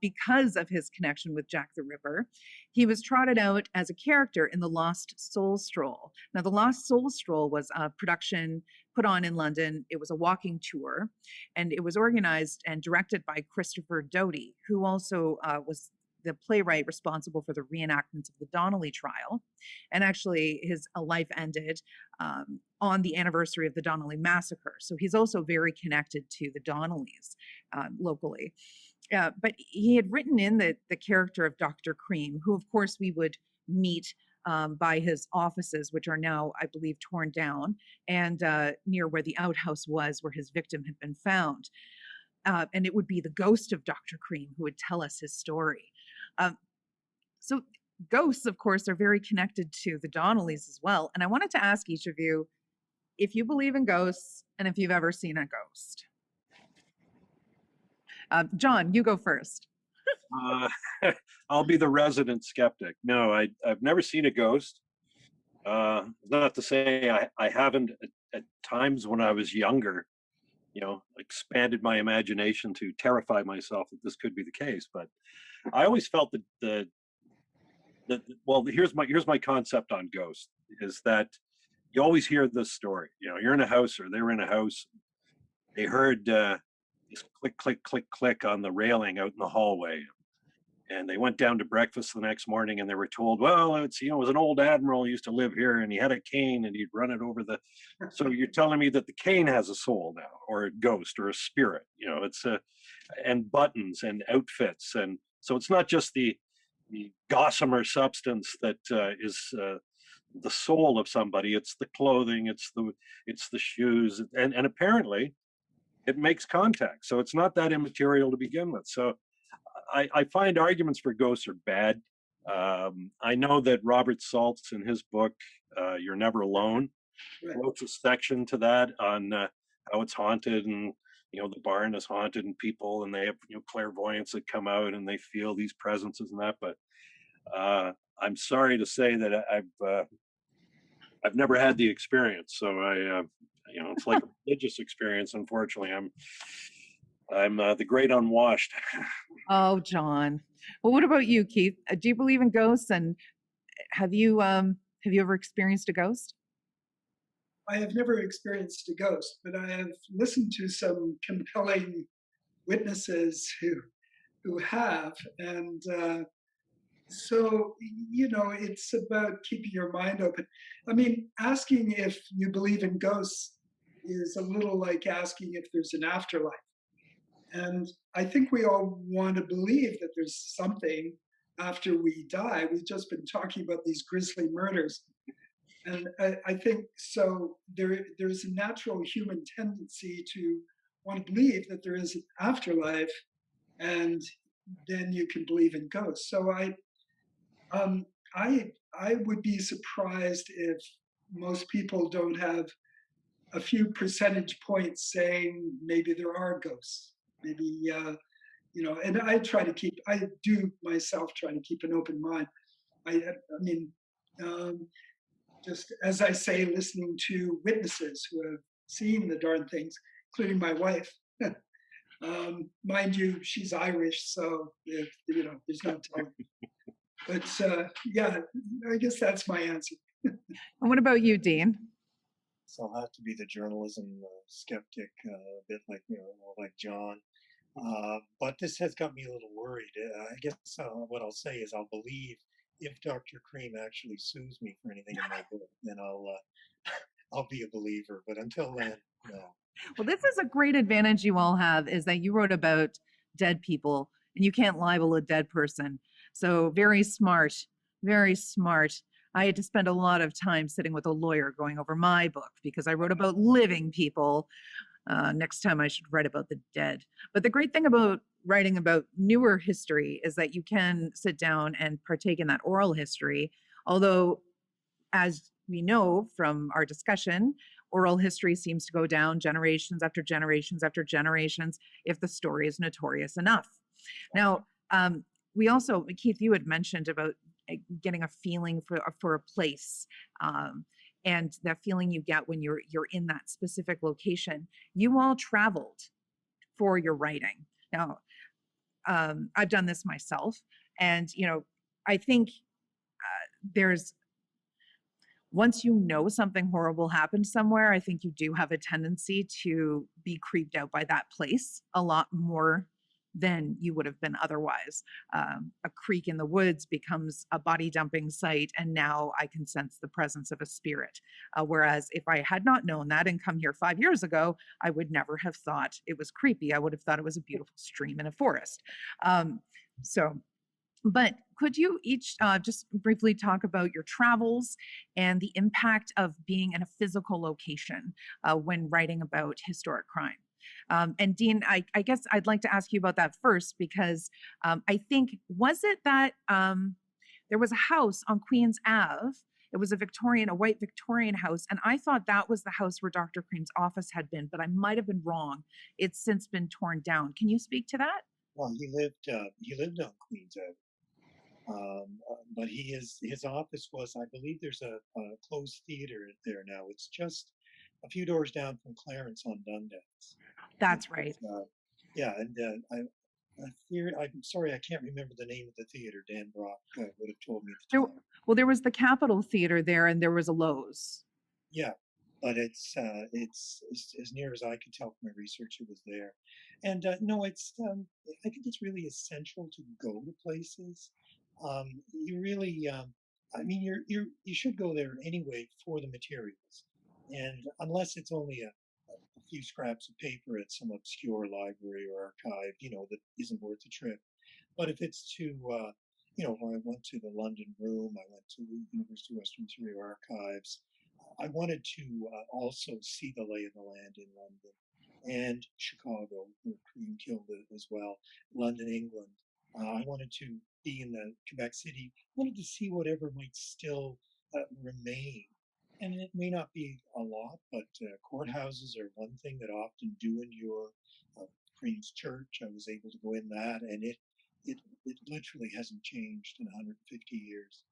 because of his connection with Jack the Ripper. He was trotted out as a character in The Lost Soul Stroll. Now, The Lost Soul Stroll was a production put on in London. It was a walking tour, and it was organized and directed by Christopher Doty, who also was the playwright responsible for the reenactments of the Donnelly trial. And actually, his life ended on the anniversary of the Donnelly massacre. So he's also very connected to the Donnellys locally. But he had written in the character of Dr. Cream, who, of course, we would meet by his offices, which are now, I believe, torn down, and near where the outhouse was, where his victim had been found. And it would be the ghost of Dr. Cream who would tell us his story. So ghosts, of course, are very connected to the Donnellys as well. And I wanted to ask each of you if you believe in ghosts and if you've ever seen a ghost. John, you go first. I'll be the resident skeptic. No, I've never seen a ghost. Not to say I haven't at times when I was younger, expanded my imagination to terrify myself that this could be the case. But I always felt that well, here's my concept on ghosts is that you always hear this story. You're in a house or they were in a house. They heard this click, click, click, click on the railing out in the hallway. And they went down to breakfast the next morning and they were told, well, it was an old admiral who used to live here and he had a cane and he'd run it over so you're telling me that the cane has a soul now, or a ghost or a spirit, it's and buttons and outfits. And so it's not just the gossamer substance that is the soul of somebody. It's the clothing, it's the shoes, and apparently it makes contact. So it's not that immaterial to begin with. So I find arguments for ghosts are bad. I know that Robert Saltz in his book, You're Never Alone, wrote a section to that on how it's haunted and, the barn is haunted and people, and they have, clairvoyants that come out and they feel these presences and that. But I'm sorry to say that I've never had the experience. So it's like a religious experience. Unfortunately, I'm the great unwashed. Oh, John. Well, what about you, Keith? Do you believe in ghosts? And have you ever experienced a ghost? I have never experienced a ghost, but I have listened to some compelling witnesses who have, and so it's about keeping your mind open. I mean, asking if you believe in ghosts is a little like asking if there's an afterlife. And I think we all want to believe that there's something after we die. We've just been talking about these grisly murders. And I think so. There's a natural human tendency to want to believe that there is an afterlife, and then you can believe in ghosts. So um, I would be surprised if most people don't have a few percentage points saying maybe there are ghosts. Maybe and I do myself try to keep an open mind. I mean, um, just as I say, listening to witnesses who have seen the darn things, including my wife. Mind you, she's Irish, so there's no telling. But yeah, I guess that's my answer. And what about you, Dean? So I'll have to be the journalism skeptic, a bit like like John. But this has got me a little worried. I guess what I'll say is I'll believe if Dr. Cream actually sues me for anything in my book, then I'll be a believer. But until then, no. Well, this is a great advantage you all have is that you wrote about dead people and you can't libel a dead person. So very smart, very smart. I had to spend a lot of time sitting with a lawyer going over my book because I wrote about living people. Next time I should write about the dead. But the great thing about writing about newer history is that you can sit down and partake in that oral history. Although, as we know from our discussion, oral history seems to go down generations after generations after generations if the story is notorious enough. Now, we also, Keith, you had mentioned about getting a feeling for a place. And that feeling you get when you're in that specific location. You all traveled for your writing. Now, I've done this myself, and I think there's once you know something horrible happened somewhere, I think you do have a tendency to be creeped out by that place a lot more than you would have been otherwise. A creek in the woods becomes a body dumping site, and now I can sense the presence of a spirit. Whereas if I had not known that and come here 5 years ago, I would never have thought it was creepy. I would have thought it was a beautiful stream in a forest. So but could you each just briefly talk about your travels and the impact of being in a physical location when writing about historic crime? And Dean, I guess I'd like to ask you about that first because I think, was it that there was a house on Queen's Ave? It was a white Victorian house. And I thought that was the house where Dr. Cream's office had been, but I might have been wrong. It's since been torn down. Can you speak to that? Well, he lived on Queens Ave. But his office was, I believe, there's a closed theater there now. It's just a few doors down from Clarence on Dundas. And That's right. yeah, and I'm sorry, I can't remember the name of the theater. Dan Brock would have told me at the There, time. well, there was the Capitol Theater there, and there was a Lowe's. Yeah, but it's as near as I could tell from my research, it was there. And no, I think it's really essential to go to places. You really, I mean, you should go there anyway for the materials, and unless it's only a few scraps of paper at some obscure library or archive, that isn't worth the trip. But if it's to, I went to the London Room, I went to the University of Western Ontario Archives. I wanted to also see the lay of the land in London and Chicago, where Cream killed it as well, London, England. I wanted to be in the Quebec City, wanted to see whatever might still remain. And it may not be a lot, but courthouses are one thing that often do endure. Uh, Cream's Church, I was able to go in that, and it literally hasn't changed in 150 years.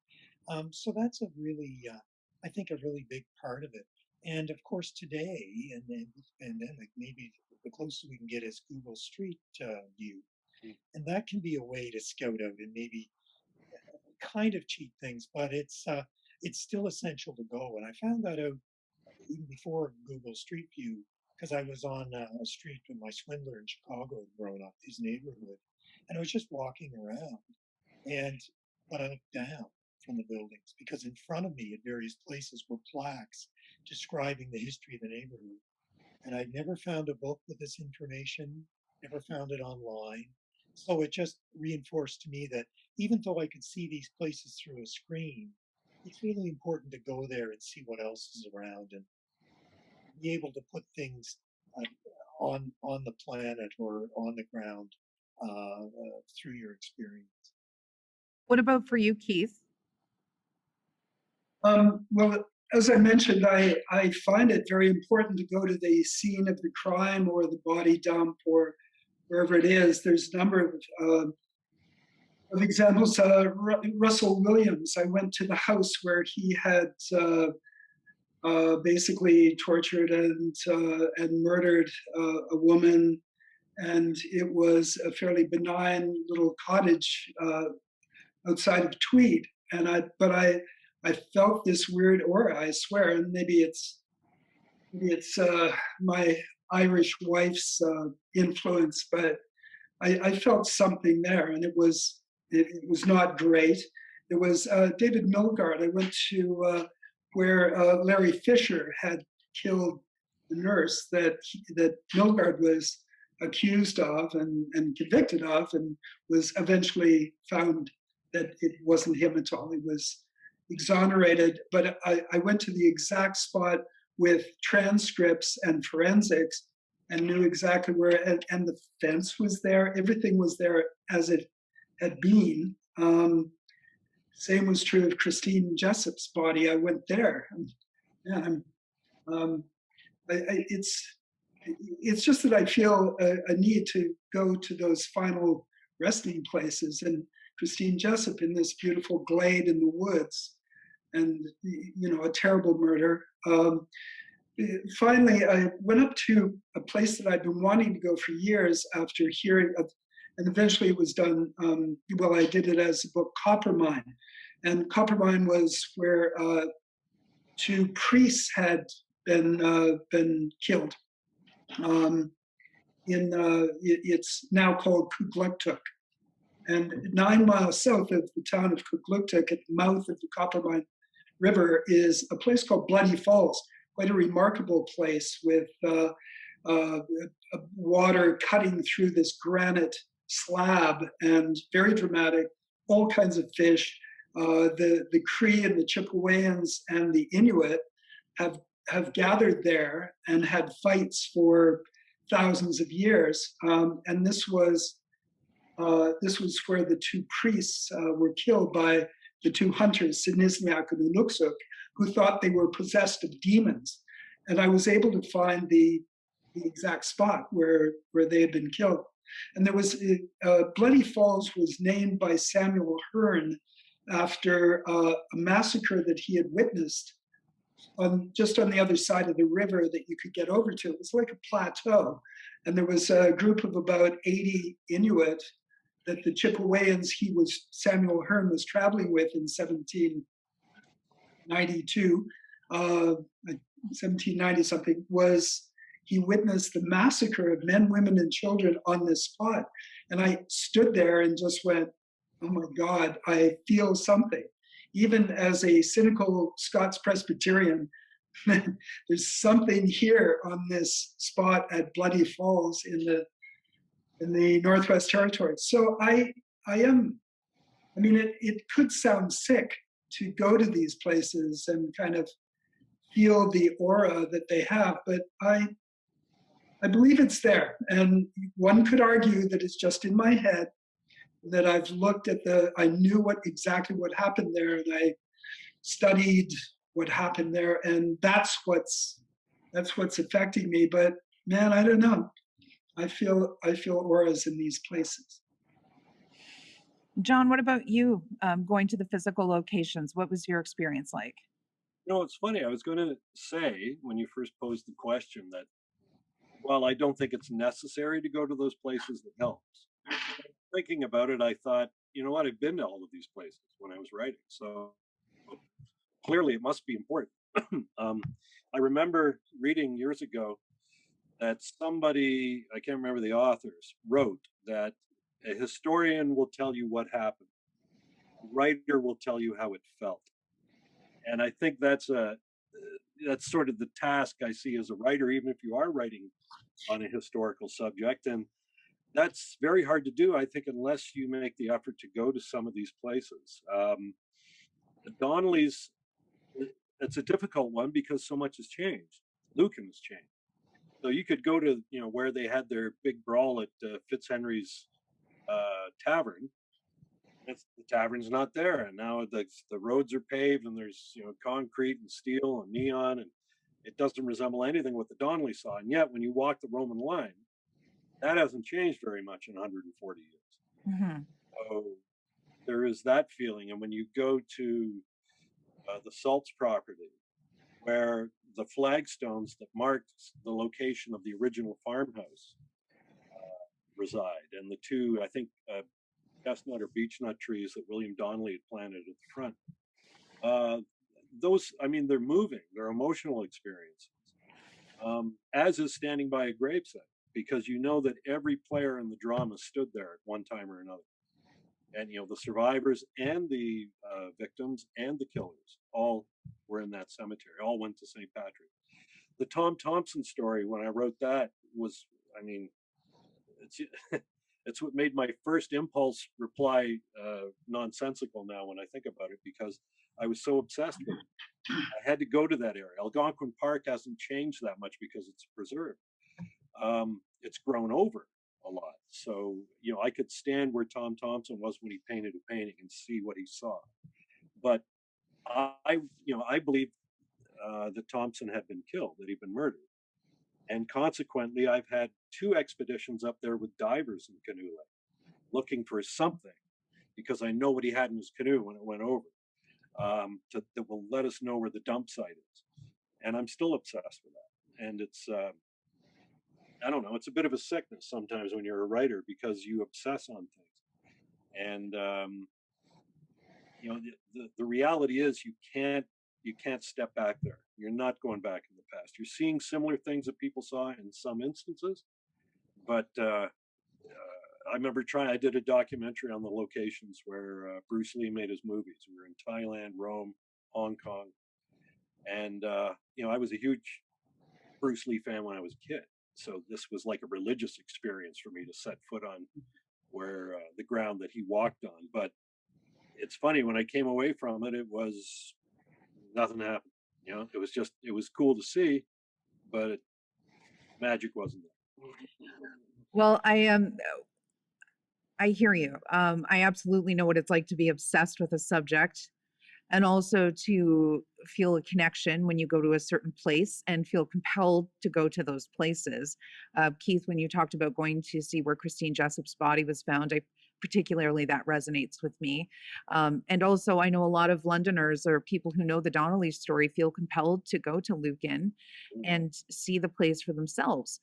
So that's I think, a really big part of it. And of course, today, and with the pandemic, maybe the closest we can get is Google Street View, Mm. and that can be a way to scout out and maybe kind of cheat things, but it's still essential to go. And I found that out even before Google Street View because I was on a street with my swindler in Chicago growing up, his neighborhood, and I was just walking around, and but I looked down from the buildings because in front of me at various places were plaques describing the history of the neighborhood. And I'd never found a book with this information, never found it online. So it just reinforced to me that even though I could see these places through a screen, it's really important to go there and see what else is around and be able to put things on the planet or on the ground through your experience. What about for you, Keith? Well, as I mentioned, I find it very important to go to the scene of the crime or the body dump or wherever it is. There's a number of examples. Russell Williams, I went to the house where he had basically tortured and murdered a woman, and it was a fairly benign little cottage outside of Tweed. And I felt this weird aura. I swear, and maybe it's my Irish wife's influence, but I felt something there, and it was not great. It was David Milgaard. I went to where Larry Fisher had killed the nurse that Milgaard was accused of and convicted of, and was eventually found that it wasn't him at all. He was exonerated. But I went to the exact spot with transcripts and forensics and knew exactly where, and the fence was there. Everything was there as it had been. Same was true of Christine Jessup's body. I went there. And it's just that I feel a need to go to those final resting places. And Christine Jessup in this beautiful glade in the woods, and a terrible murder. Finally, I went up to a place that I'd been wanting to go for years after hearing of, and eventually it was done. Well, I did it as a book, Coppermine. And Coppermine was where two priests had been killed. It's now called Kugluktuk. And 9 miles south of the town of Kugluktuk, at the mouth of the Coppermine River, is a place called Bloody Falls, quite a remarkable place with water cutting through this granite slab, and very dramatic, all kinds of fish. The Cree and the Chippewyans and the Inuit have gathered there and had fights for thousands of years. And this was where the two priests were killed by the two hunters, Sinisniak and Unuksuk, who thought they were possessed of demons. And I was able to find the exact spot where they had been killed. And there was Bloody Falls was named by Samuel Hearne after a massacre that he had witnessed just on the other side of the river that you could get over to. It was like a plateau. And there was a group of about 80 Inuit that the Chippewyans Samuel Hearne was traveling with in 1792, 1790 something, he witnessed the massacre of men, women, and children on this spot. And I stood there and just went, oh my God, I feel something. Even as a cynical Scots Presbyterian, there's something here on this spot at Bloody Falls in the Northwest Territories. So it could sound sick to go to these places and kind of feel the aura that they have, but I believe it's there. And one could argue that it's just in my head, that I've looked at I knew exactly what happened there, and I studied what happened there, and that's what's affecting me. But man, I don't know. I feel auras in these places. John, what about you going to the physical locations? What was your experience like? It's funny. I was going to say when you first posed the question that while I don't think it's necessary to go to those places, it helps. Thinking about it, I thought, you know what, I've been to all of these places when I was writing. So clearly it must be important. um, I remember reading years ago that somebody, I can't remember the authors, wrote that a historian will tell you what happened, a writer will tell you how it felt. And I think that's sort of the task I see as a writer, even if you are writing on a historical subject. And that's very hard to do, I think, unless you make the effort to go to some of these places. The Donnellys, it's a difficult one because so much has changed. Lucan has changed. So you could go to, where they had their big brawl at Fitzhenry's tavern. The tavern's not there, and now the roads are paved, and there's concrete and steel and neon, and it doesn't resemble anything what the Donnelly saw. And yet, when you walk the Roman line, that hasn't changed very much in 140 years. Mhm. So there is that feeling. And when you go to the Salts property, where the flagstones that marked the location of the original farmhouse reside, and the two, I think, chestnut or beechnut trees that William Donnelly had planted at the front. Those, I mean, they're moving, they're emotional experiences, as is standing by a gravesite, because you know that every player in the drama stood there at one time or another. And, the survivors and the victims and the killers all were in that cemetery, all went to St. Patrick. The Tom Thompson story, when I wrote that, was, I mean, it's it's what made my first impulse reply nonsensical now when I think about it, because I was so obsessed with it. I had to go to that area. Algonquin Park hasn't changed that much because it's preserved. It's grown over a lot. So, I could stand where Tom Thompson was when he painted a painting and see what he saw. But I believe that Thompson had been killed, that he'd been murdered. And consequently, I've had 2 expeditions up there with divers in Canoe Lake looking for something, because I know what he had in his canoe when it went over, that will let us know where the dump site is. And I'm still obsessed with that. And it's, I don't know, it's a bit of a sickness sometimes when you're a writer, because you obsess on things. And, the reality is you can't step back there. You're not going back in the past. You're seeing similar things that people saw in some instances, but I remember I did a documentary on the locations where Bruce Lee made his movies. We were in Thailand, Rome, Hong Kong. And, I was a huge Bruce Lee fan when I was a kid. So this was like a religious experience for me to set foot on where the ground that he walked on. But it's funny, when I came away from it, it was nothing happened. It was cool to see, but magic wasn't there. Well, I hear you. I absolutely know what it's like to be obsessed with a subject, and also to feel a connection when you go to a certain place and feel compelled to go to those places. Keith, when you talked about going to see where Christine Jessup's body was found, particularly that resonates with me. And also, I know a lot of Londoners or people who know the Donnelly story feel compelled to go to Lucan and see the place for themselves.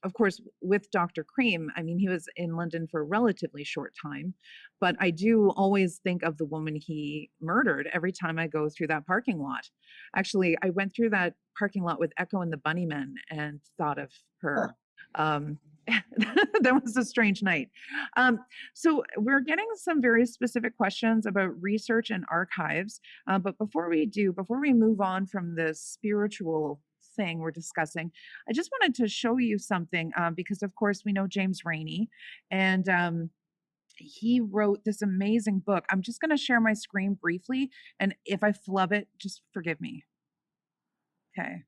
Of course, with Dr. Cream, I mean, he was in London for a relatively short time, but I do always think of the woman he murdered every time I go through that parking lot. Actually, I went through that parking lot with Echo and the Bunnymen and thought of her. That was a strange night. So we're getting some very specific questions about research and archives. But before we move on from the spiritual thing we're discussing, I just wanted to show you something, because of course we know James Rainey, and he wrote this amazing book. I'm just going to share my screen briefly, and if I flub it, just forgive me. Okay.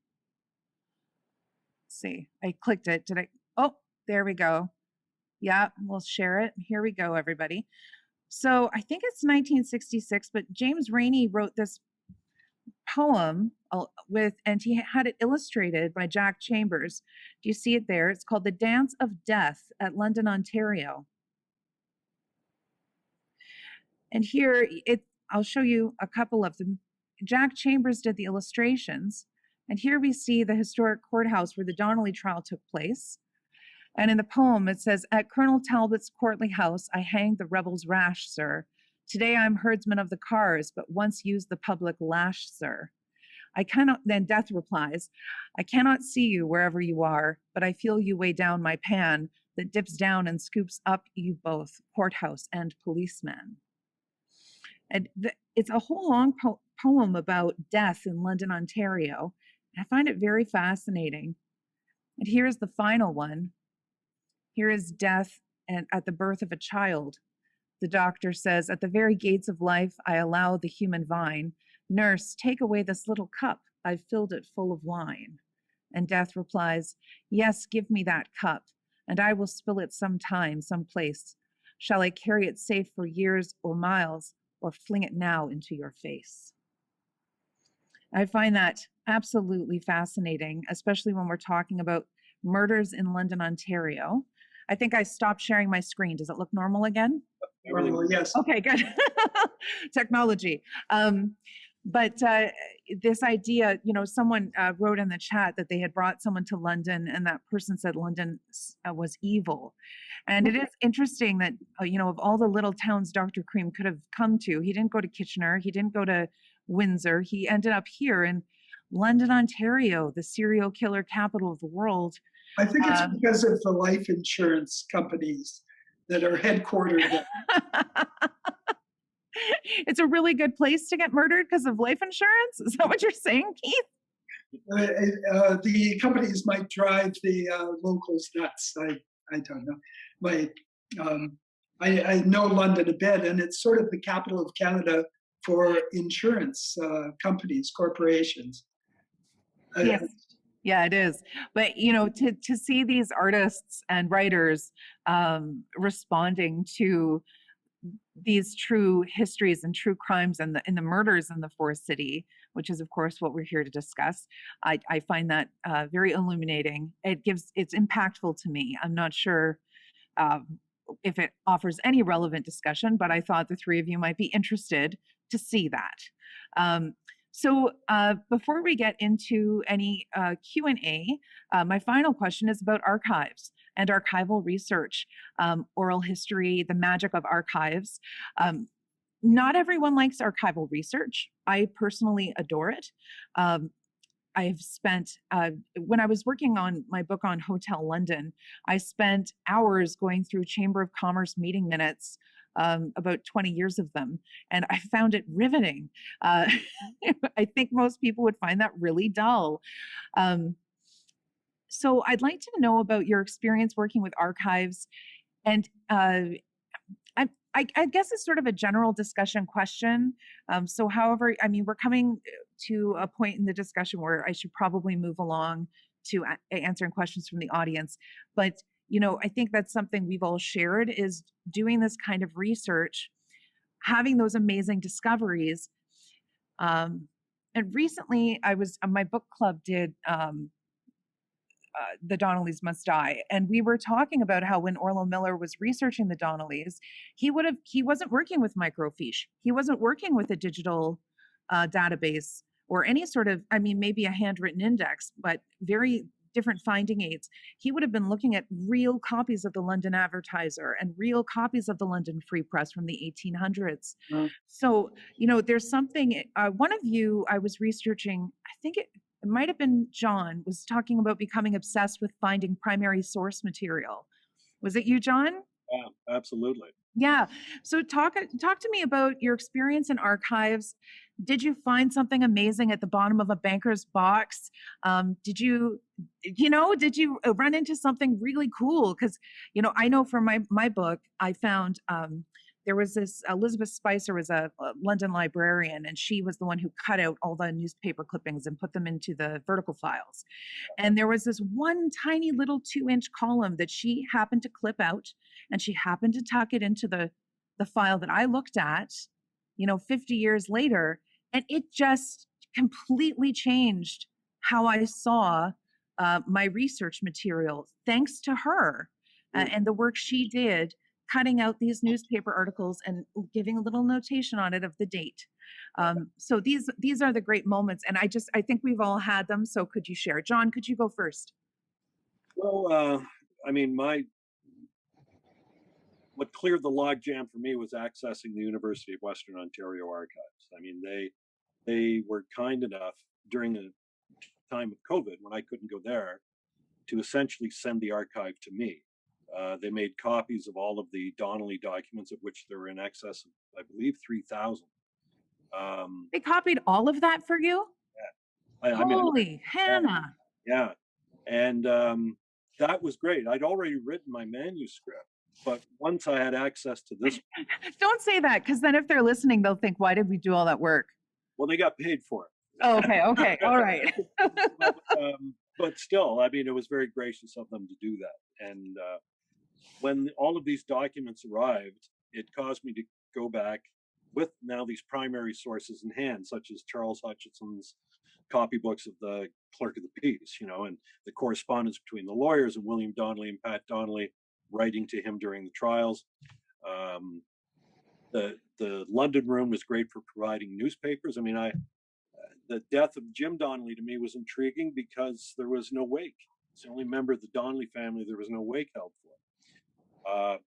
Let's see, I clicked it. Did I? Oh, there we go. Yeah, we'll share it. Here we go, everybody. So I think it's 1966, but James Rainey wrote this poem and he had it illustrated by Jack Chambers. Do you see it there? It's called The Dance of Death at London, Ontario. And here I'll show you a couple of them. Jack Chambers did the illustrations, And here we see the historic courthouse where the Donnelly trial took place. And in the poem, it says, "At Colonel Talbot's courtly house, I hanged the rebels rash, sir. Today I'm herdsman of the cars, but once used the public lash, sir. I cannot," then Death replies, "I cannot see you wherever you are, but I feel you way down my pan that dips down and scoops up you both, courthouse and policeman." And it's a whole long poem about death in London, Ontario. I find it very fascinating. And here's the final one. Here is death and at the birth of a child. The doctor says, "At the very gates of life, I allow the human vine. Nurse, take away this little cup. I've filled it full of wine." And Death replies, "Yes, give me that cup, and I will spill it sometime, someplace. Shall I carry it safe for years or miles, or fling it now into your face?" I find that absolutely fascinating, especially when we're talking about murders in London, Ontario. I think I stopped sharing my screen. Does it look normal again? Everything- Well, yes. Okay, good. Technology. But this idea, someone wrote in the chat that they had brought someone to London and that person said London was evil. And it is interesting that, of all the little towns Dr. Cream could have come to, he didn't go to Kitchener, he didn't go to Windsor, he ended up here in London, Ontario, the serial killer capital of the world. I think it's because of the life insurance companies that are headquartered there. It's a really good place to get murdered because of life insurance. Is that what you're saying, Keith? The companies might drive the locals nuts. I don't know. I know London a bit, and it's sort of the capital of Canada for insurance companies, corporations. Yes. Yeah, it is. But to see these artists and writers responding to these true histories and true crimes and the murders in the Forest City, which is of course what we're here to discuss, I find that very illuminating. It's impactful to me. I'm not sure if it offers any relevant discussion, but I thought the three of you might be interested to see that. So before we get into any Q&A, my final question is about archives and archival research, oral history, the magic of archives. Not everyone likes archival research. I personally adore it. I've spent, when I was working on my book on Hotel London, I spent hours going through Chamber of Commerce meeting minutes, about 20 years of them, and I found it riveting. I think most people would find that really dull. So I'd like to know about your experience working with archives, and I guess it's sort of a general discussion question. So however, we're coming to a point in the discussion where I should probably move along to answering questions from the audience. But, I think that's something we've all shared, is doing this kind of research, having those amazing discoveries. And recently my book club did The Donnellys Must Die. And we were talking about how when Orlo Miller was researching the Donnellys, he wasn't working with microfiche. He wasn't working with a digital database or any sort of, maybe a handwritten index, but very different finding aids. He would have been looking at real copies of the London Advertiser and real copies of the London Free Press from the 1800s. So, there's something, one of you, I was researching, I think it might have been John, was talking about becoming obsessed with finding primary source material. Was it you, John? Yeah, absolutely. Yeah. So talk to me about your experience in archives. Did you find something amazing at the bottom of a banker's box? Did you run into something really cool? Because, I know from my book, I found there was this Elizabeth Spicer was a London librarian, and she was the one who cut out all the newspaper clippings and put them into the vertical files. And there was this one tiny little 2-inch column that she happened to clip out, and she happened to tuck it into the file that I looked at, 50 years later, and it just completely changed how I saw my research material, thanks to her and the work she did cutting out these newspaper articles and giving a little notation on it of the date. So these are the great moments, and I think we've all had them. So could you share? John, could you go first? Well, I mean, what cleared the logjam for me was accessing the University of Western Ontario archives. I mean, they were kind enough during the time of COVID, when I couldn't go there, to essentially send the archive to me. They made copies of all of the Donnelly documents, of which there were in excess of, I believe, 3,000. They copied all of that for you? I mean, Holy Hannah. yeah. And that was great. I'd already written my manuscript, but once I had access to this, Don't say that, because then if they're listening, they'll think, why did we do all that work? well, they got paid for it. Oh, okay, all right. But still, I mean, it was very gracious of them to do that. And when all of these documents arrived, it caused me to go back with now these primary sources in hand, such as Charles Hutchinson's copybooks of the clerk of the peace, and the correspondence between the lawyers and William Donnelly and Pat Donnelly writing to him during the trials. The London room was great for providing newspapers. I mean, the death of Jim Donnelly to me was intriguing because there was no wake. It's the only member of the Donnelly family there was no wake held for.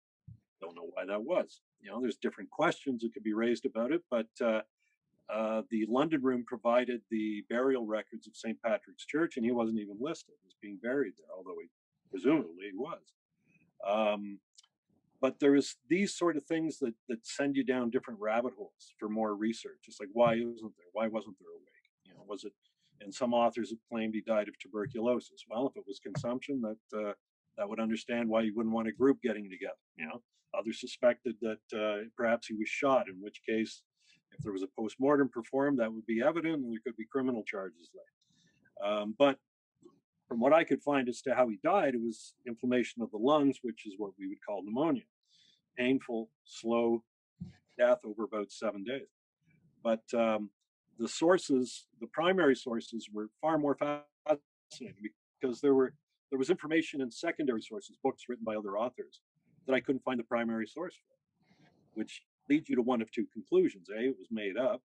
Don't know why that was. There's different questions that could be raised about it, but the London room provided the burial records of St. Patrick's Church, and he wasn't even listed as being buried there, although presumably he was. But there's these sort of things that send you down different rabbit holes for more research. It's like, why isn't there? Why wasn't there a wake? Was it? And some authors have claimed he died of tuberculosis. Well, if it was consumption, that would understand why you wouldn't want a group getting together. Others suspected that perhaps he was shot, in which case, if there was a post-mortem performed, that would be evident and there could be criminal charges laid. But from what I could find as to how he died, it was inflammation of the lungs, which is what we would call pneumonia. Painful, slow death over about 7 days. But the primary sources were far more fascinating because there was information in secondary sources, books written by other authors, that I couldn't find the primary source for, which leads you to one of two conclusions. A, it was made up,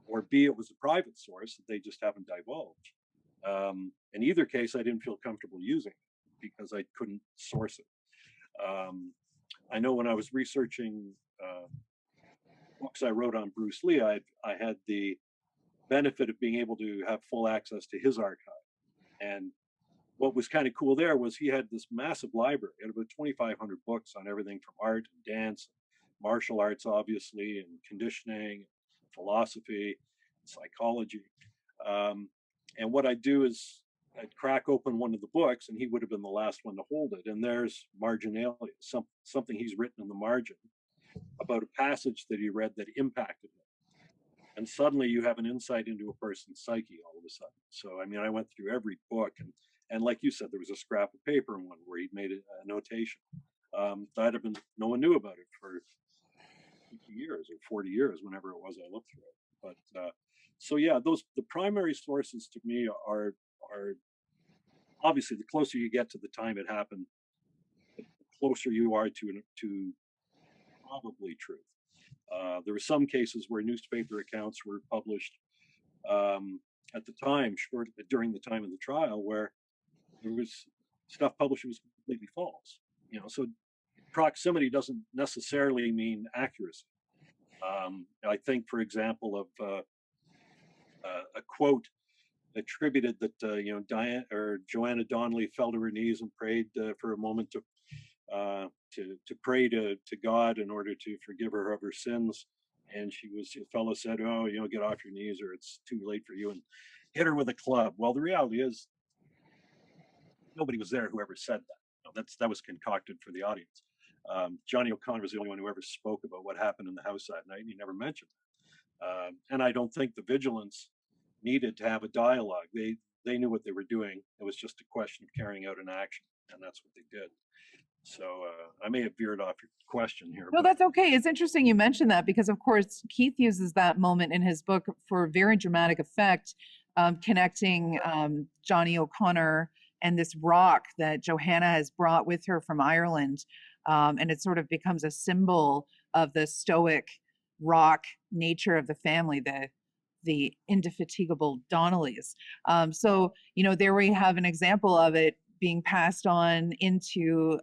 or B, it was a private source that they just haven't divulged. In either case, I didn't feel comfortable using it because I couldn't source it. I know when I was researching books I wrote on Bruce Lee, I had the benefit of being able to have full access to his archive. And what was kind of cool there was he had this massive library. He had about 2,500 books on everything from art and dance, martial arts, obviously, and conditioning, philosophy, psychology. And what I'd do is I'd crack open one of the books, and he would have been the last one to hold it. And there's marginalia, something he's written in the margin about a passage that he read that impacted him. And suddenly you have an insight into a person's psyche all of a sudden. So, I mean, I went through every book, and like you said, there was a scrap of paper in one where he'd made a notation. That had been, no one knew about it for 50 years or 40 years, whenever it was I looked through it. But so yeah, the primary sources to me are obviously the closer you get to the time it happened, the closer you are to probably truth. There were some cases where newspaper accounts were published at the time, during the time of the trial, where there was stuff published that was completely false. So proximity doesn't necessarily mean accuracy. I think, for example, of a quote attributed that Diane or Joanna Donnelly fell to her knees and prayed for a moment to pray to God in order to forgive her of her sins, and a fellow said, "Oh, get off your knees, or it's too late for you," and hit her with a club. Well, the reality is, nobody was there who ever said that. That was concocted for the audience. Johnny O'Connor was the only one who ever spoke about what happened in the house that night, and he never mentioned it. And I don't think the vigilance needed to have a dialogue. They knew what they were doing. It was just a question of carrying out an action, and that's what they did. So I may have veered off your question here. No, that's okay. It's interesting you mentioned that because, of course, Keith uses that moment in his book for very dramatic effect, connecting Johnny O'Connor and this rock that Johanna has brought with her from Ireland. And it sort of becomes a symbol of the stoic rock nature of the family, the indefatigable Donnellys. So, there we have an example of it being passed on into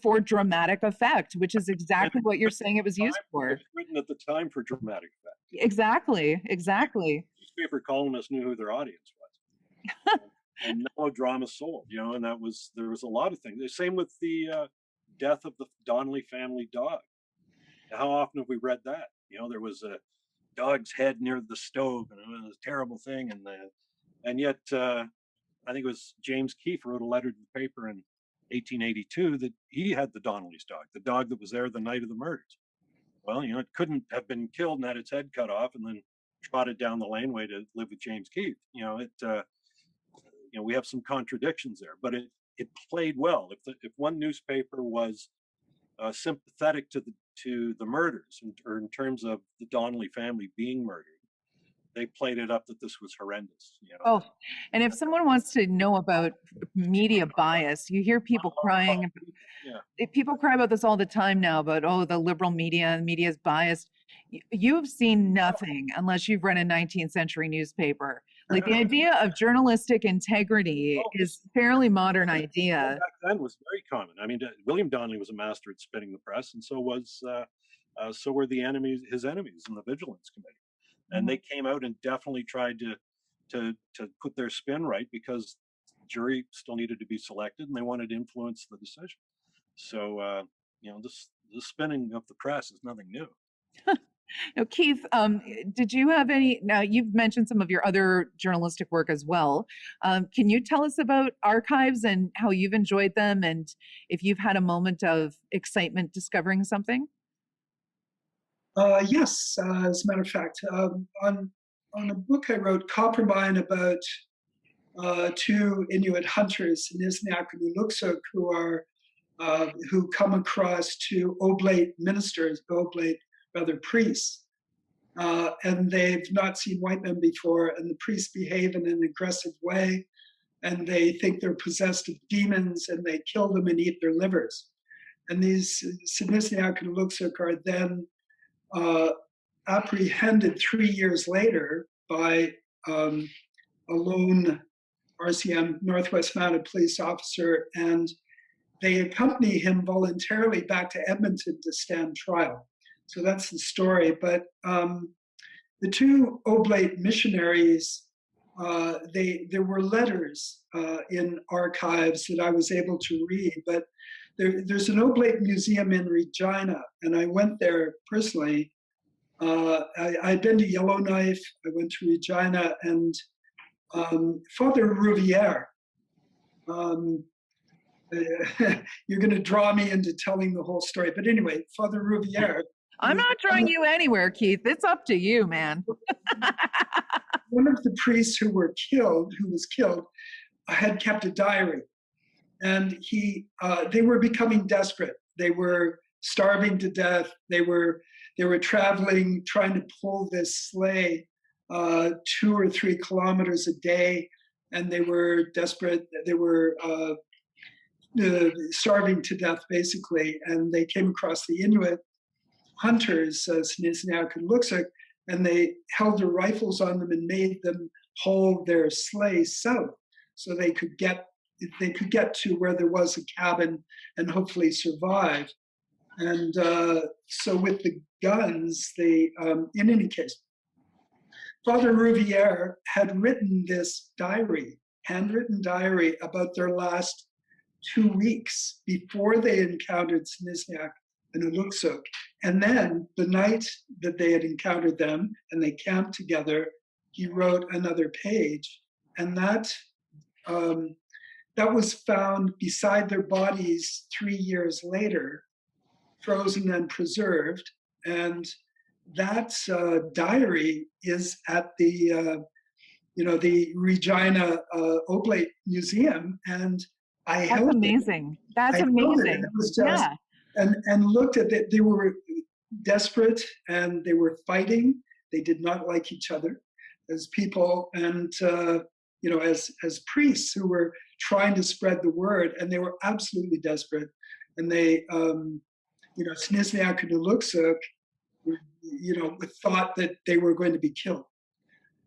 for dramatic effect, which is exactly what you're saying it was used It for. was written at the time for dramatic effect. Exactly, exactly. Newspaper columnists knew who their audience was. And no drama sold, and there was a lot of things. The same with the death of the Donnelly family dog. How often have we read that? There was a dog's head near the stove, and it was a terrible thing. And yet, I think it was James Keefe wrote a letter to the paper in 1882 that he had the Donnelly's dog, the dog that was there the night of the murders. Well, it couldn't have been killed and had its head cut off and then trotted down the laneway to live with James Keefe. We have some contradictions there, but it played well. If one newspaper was sympathetic to the murders, or in terms of the Donnelly family being murdered, they played it up that this was horrendous. Oh, and if someone wants to know about media bias, you hear people crying. Yeah. People cry about this all the time now, about, oh, the liberal media is biased. You've seen nothing unless you've read a 19th century newspaper. Like, the idea of journalistic integrity is a fairly modern idea. Back then was very common. I mean, William Donnelly was a master at spinning the press, and so were his enemies in the Vigilance Committee. And they came out and definitely tried to put their spin right, because the jury still needed to be selected and they wanted to influence the decision. So this spinning of the press is nothing new. Now, Keith, did you have any? Now, you've mentioned some of your other journalistic work as well. Can you tell us about archives and how you've enjoyed them, and if you've had a moment of excitement discovering something? Yes, as a matter of fact, on a book I wrote, Coppermine, about two Inuit hunters, Nisnyak and Inuksuk, who come across two oblate ministers, rather priests, and they've not seen white men before, and the priests behave in an aggressive way, and they think they're possessed of demons, and they kill them and eat their livers. And these Nisnyak and Inuksuk are then apprehended 3 years later by a lone RCM, Northwest Mounted Police officer, and they accompany him voluntarily back to Edmonton to stand trial. So that's the story. But the two Oblate missionaries, there were letters in archives that I was able to read, but there's an Oblate museum in Regina, and I went there personally. I'd been to Yellowknife, I went to Regina, and Father Rouvière, you're going to draw me into telling the whole story. But anyway, Father Rouvière. I'm not drawing you anywhere, Keith. It's up to you, man. One of the priests who was killed, had kept a diary, and they were becoming desperate. They were starving to death. They were traveling, trying to pull this sleigh 2 or 3 kilometers a day, and they were desperate. They were starving to death, basically, and they came across the Inuit hunters, Nisnyak and Inuksuk, and they held their rifles on them and made them haul their sleigh south so they could get to where there was a cabin and hopefully survive. And so with the guns, in any case, Father Rouvière had written this handwritten diary about their last 2 weeks before they encountered Nisnyak and Inuksuk. And then the night that they had encountered them and they camped together, he wrote another page. And that was found beside their bodies 3 years later, frozen and preserved. And that diary is at the Regina Oblate Museum. And That's amazing. That's amazing. It was just, and looked at it. They were desperate and they were fighting. They did not like each other as people, and as priests who were trying to spread the word, and they were absolutely desperate. and they, Snizniak and Ulukzuk, thought that they were going to be killed.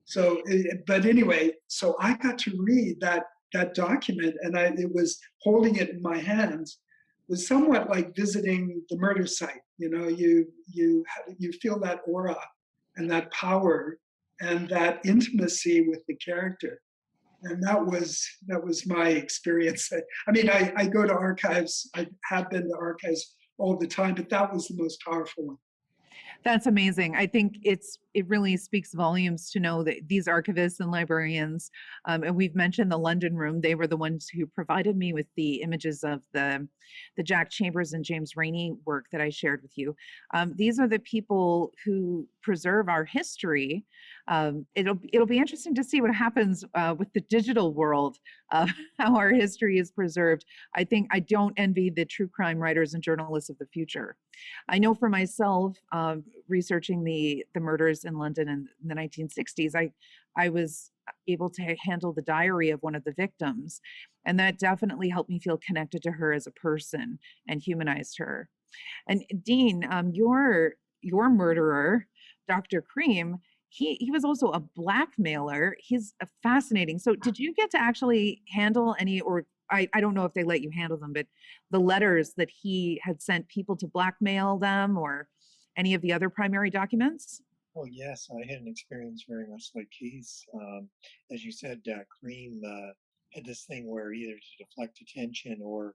So, but anyway, so I got to read that document, and it was holding it in my hands was somewhat like visiting the murder site. You feel that aura and that power and that intimacy with the character, and that was my experience. I mean, I go to archives. I have been to archives all the time, but that was the most powerful one. That's amazing. I think it really speaks volumes to know that these archivists and librarians, and we've mentioned the London Room, they were the ones who provided me with the images of the Jack Chambers and James Rainey work that I shared with you. These are the people who preserve our history. It'll be interesting to see what happens with the digital world, how our history is preserved. I think I don't envy the true crime writers and journalists of the future. I know for myself, researching the murders in London in the 1960s, I was able to handle the diary of one of the victims, and that definitely helped me feel connected to her as a person and humanized her. And Dean, your murderer, Dr. Cream, he was also a blackmailer. He's fascinating. So did you get to actually handle any, or I don't know if they let you handle them, but the letters that he had sent people to blackmail them, or any of the other primary documents? Well, yes, I had an experience very much like Keith's. As you said, Cream had this thing where either to deflect attention or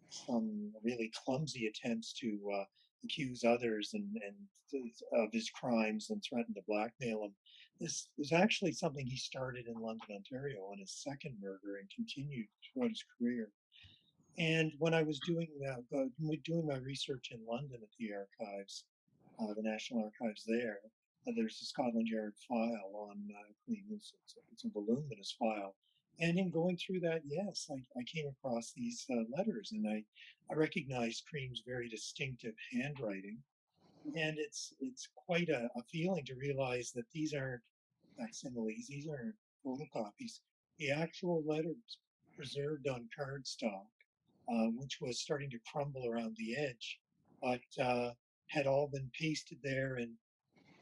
some really clumsy attempts to accuse others of his crimes and threaten to blackmail him. This was actually something he started in London, Ontario, on his second murder and continued throughout his career. And when I was doing my research in London at the archives, the National Archives there, there's a Scotland Yard file on Cream. It's a voluminous file. And in going through that, yes, I came across these letters, and I recognized Cream's very distinctive handwriting. And it's quite a feeling to realize that these aren't facsimiles, these aren't photocopies. The actual letters preserved on cardstock, which was starting to crumble around the edge, but had all been pasted there, and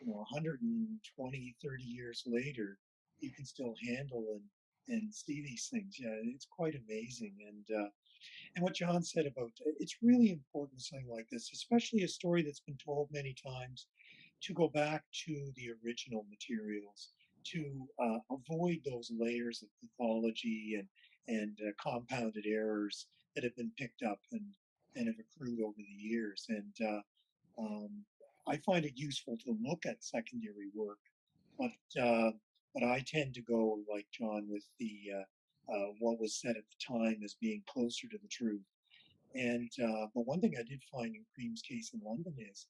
120, 30 years later, you can still handle and see these things. Yeah, it's quite amazing. And what John said about it's really important something like this, especially a story that's been told many times, to go back to the original materials, to avoid those layers of pathology and compounded errors that have been picked up and have accrued over the years. And um, I find it useful to look at secondary work, but but I tend to go like John with the what was said at the time as being closer to the truth. And but one thing I did find in Cream's case in London is,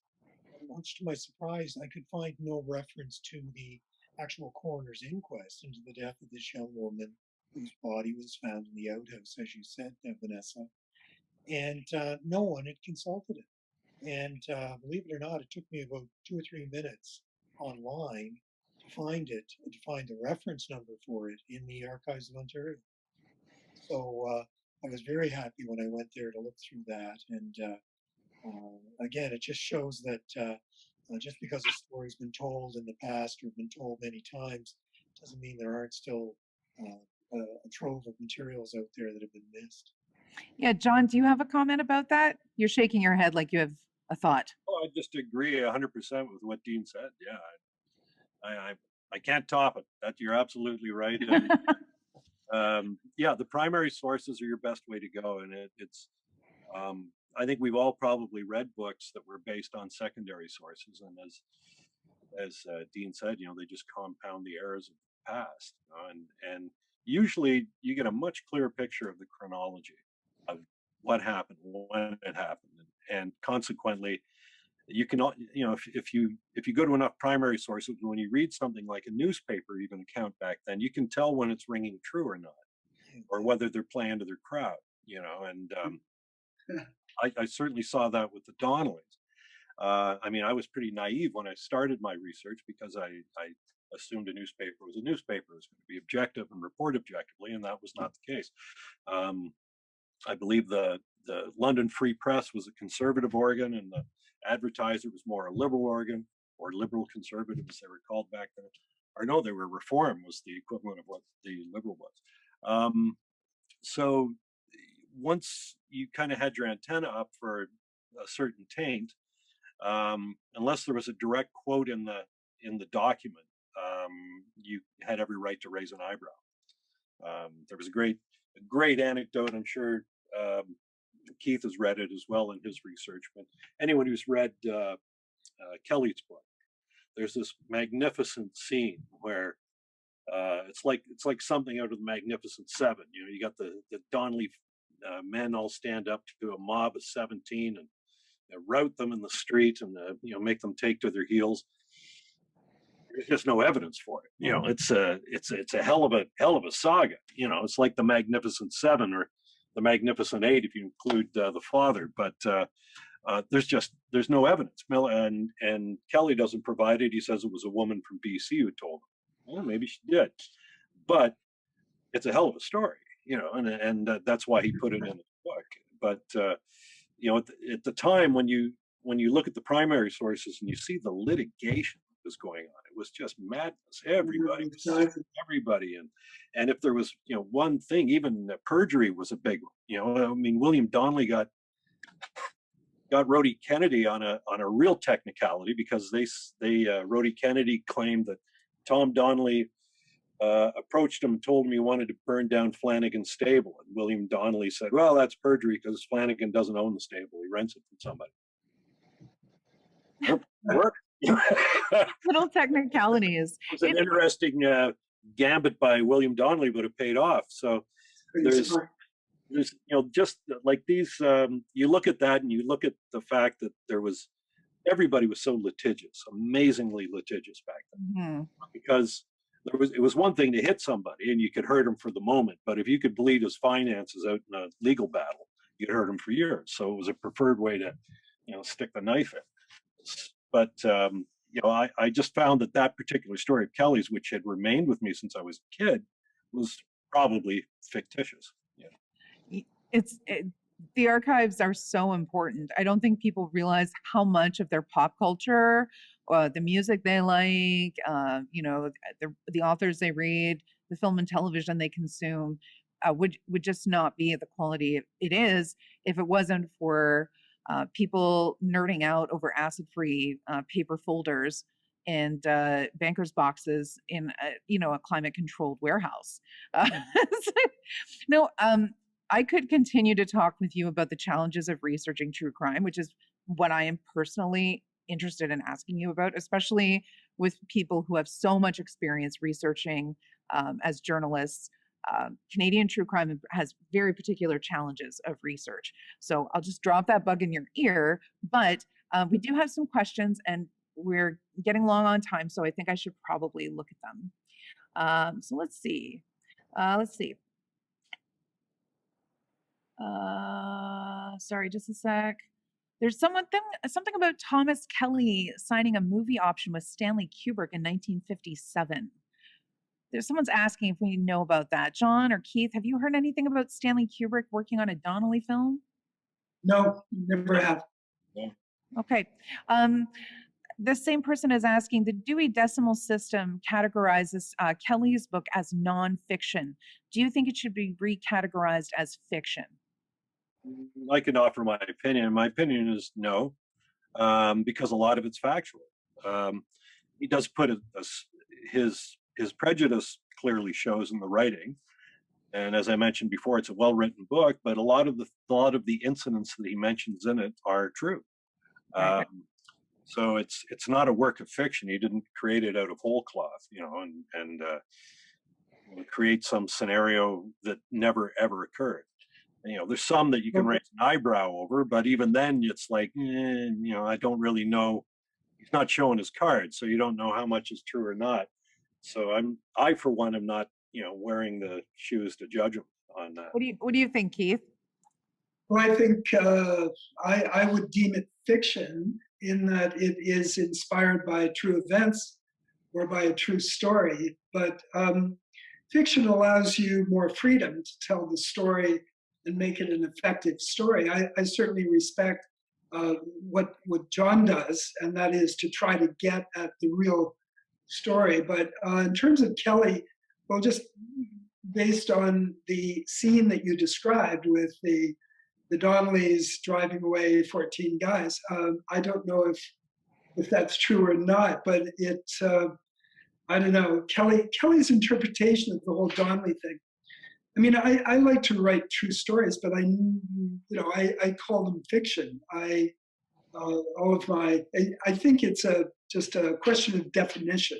much to my surprise, I could find no reference to the actual coroner's inquest into the death of this young woman whose body was found in the outhouse, as you said, Vanessa. And no one had consulted it. And believe it or not, it took me about 2 or 3 minutes online to find it, and to find the reference number for it in the Archives of Ontario. So I was very happy when I went there to look through that. And again, it just shows that just because a story's been told in the past or been told many times doesn't mean there aren't still a trove of materials out there that have been missed. Yeah, John, do you have a comment about that? You're shaking your head like you have a thought. Oh, I just agree 100% with what Dean said. Yeah, I can't top it. That you're absolutely right. And yeah, the primary sources are your best way to go, and it's. I think we've all probably read books that were based on secondary sources, and as Dean said, they just compound the errors of the past, and usually you get a much clearer picture of the chronology of what happened, when it happened, and consequently, you can, if you go to enough primary sources, when you read something like a newspaper, even account back then, you can tell when it's ringing true or not, or whether they're playing to their crowd, and I certainly saw that with the Donnellys. I mean, I was pretty naive when I started my research because I assumed a newspaper was a newspaper. It was going to be objective and report objectively, and that was not the case. I believe the the London Free Press was a conservative organ, and the Advertiser was more a liberal organ, or liberal conservative as they were called back then. Or no, they were Reform was the equivalent of what the liberal was. So once you kind of had your antenna up for a certain taint, unless there was a direct quote in the document, you had every right to raise an eyebrow. There was a great anecdote. I'm sure Keith has read it as well in his research. But anyone who's read Kelly's book, there's this magnificent scene where it's like something out of the Magnificent Seven. You know, you got the Donnelly men all stand up to a mob of 17 and rout them in the street and make them take to their heels. There's just no evidence for it. You know, it's a hell of a saga. You know, it's like the Magnificent Seven or the Magnificent Eight if you include the father. But there's no evidence. And Kelly doesn't provide it. He says it was a woman from BC who told him. Well, maybe she did, but it's a hell of a story. You know, and that's why he put it in his book. But at the time when you look at the primary sources and you see the litigation that was going on, it was just madness. Everybody, and if there was one thing, even perjury was a big one. I mean, William Donnelly got Rhodey Kennedy on a real technicality because Rhodey Kennedy claimed that Tom Donnelly approached him and told him he wanted to burn down Flanagan's stable. And William Donnelly said, well, that's perjury because Flanagan doesn't own the stable. He rents it from somebody. Work. Little technicalities. It was an interesting gambit by William Donnelly, but it paid off. So there's just like these, you look at that and you look at the fact that everybody was so litigious, amazingly litigious back then. Because it was one thing to hit somebody and you could hurt him for the moment, but if you could bleed his finances out in a legal battle, you could hurt him for years. So it was a preferred way to, stick the knife in. But I just found that particular story of Kelly's, which had remained with me since I was a kid, was probably fictitious. The archives are so important. I don't think people realize how much of their pop culture, the music they like, the authors they read, the film and television they consume, would just not be at the quality it is if it wasn't for people nerding out over acid-free paper folders and bankers boxes in a climate-controlled warehouse. I could continue to talk with you about the challenges of researching true crime, which is what I am personally interested in asking you about, especially with people who have so much experience researching as journalists. Canadian true crime has very particular challenges of research. So I'll just drop that bug in your ear, but we do have some questions and we're getting long on time, so I think I should probably look at them. So let's see. Sorry, just a sec. There's something about Thomas Kelly signing a movie option with Stanley Kubrick in 1957. Someone's asking if we know about that. John or Keith, have you heard anything about Stanley Kubrick working on a Donnelly film? No, never have. Okay. The same person is asking, the Dewey Decimal System categorizes Kelly's book as nonfiction. Do you think it should be recategorized as fiction? I can offer my opinion. My opinion is no, because a lot of it's factual. He does put his prejudice clearly shows in the writing, and as I mentioned before, it's a well-written book. But a lot of the incidents that he mentions in it are true. Right. So it's not a work of fiction. He didn't create it out of whole cloth, and create some scenario that never ever occurred. There's some that you can raise an eyebrow over, but even then it's like, I don't really know. He's not showing his cards, so you don't know how much is true or not. So I for one am not, wearing the shoes to judge him on that. What do you think, Keith? Well, I think I would deem it fiction in that it is inspired by true events or by a true story. But fiction allows you more freedom to tell the story and make it an effective story. I certainly respect what John does, and that is to try to get at the real story. But in terms of Kelly, well, just based on the scene that you described with the Donnellys driving away 14 guys, I don't know if that's true or not, but I don't know. Kelly's interpretation of the whole Donnelly thing. I mean, I like to write true stories, but I call them fiction. All of I think it's just a question of definition,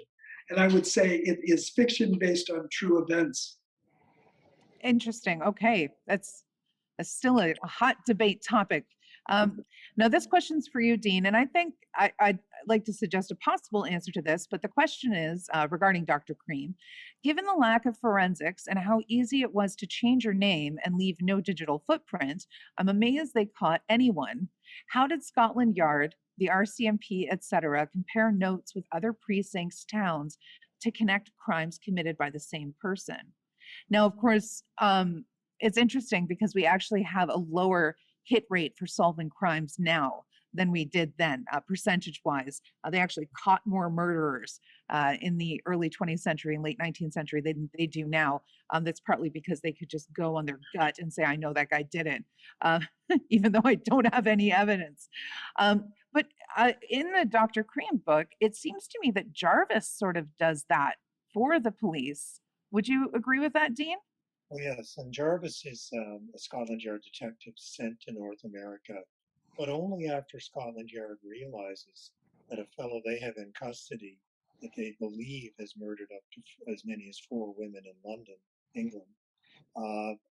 and I would say it is fiction based on true events. Interesting. Okay, that's still a hot debate topic. Now, this question's for you, Dean, and I think I'd like to suggest a possible answer to this. But the question is regarding Dr. Cream. Given the lack of forensics and how easy it was to change your name and leave no digital footprint, I'm amazed they caught anyone. How did Scotland Yard, the RCMP, etc., compare notes with other precincts, towns to connect crimes committed by the same person? Now, of course, it's interesting because we actually have a lower hit rate for solving crimes now than we did then, percentage wise. They actually caught more murderers in the early 20th century and late 19th century than they do now. That's partly because they could just go on their gut and say, I know that guy did it, even though I don't have any evidence. But in the Dr. Cream book, it seems to me that Jarvis sort of does that for the police. Would you agree with that, Dean? Oh, yes, and Jarvis is a Scotland Yard detective sent to North America, but only after Scotland Yard realizes that a fellow they have in custody that they believe has murdered up to as many as 4 women in London, England,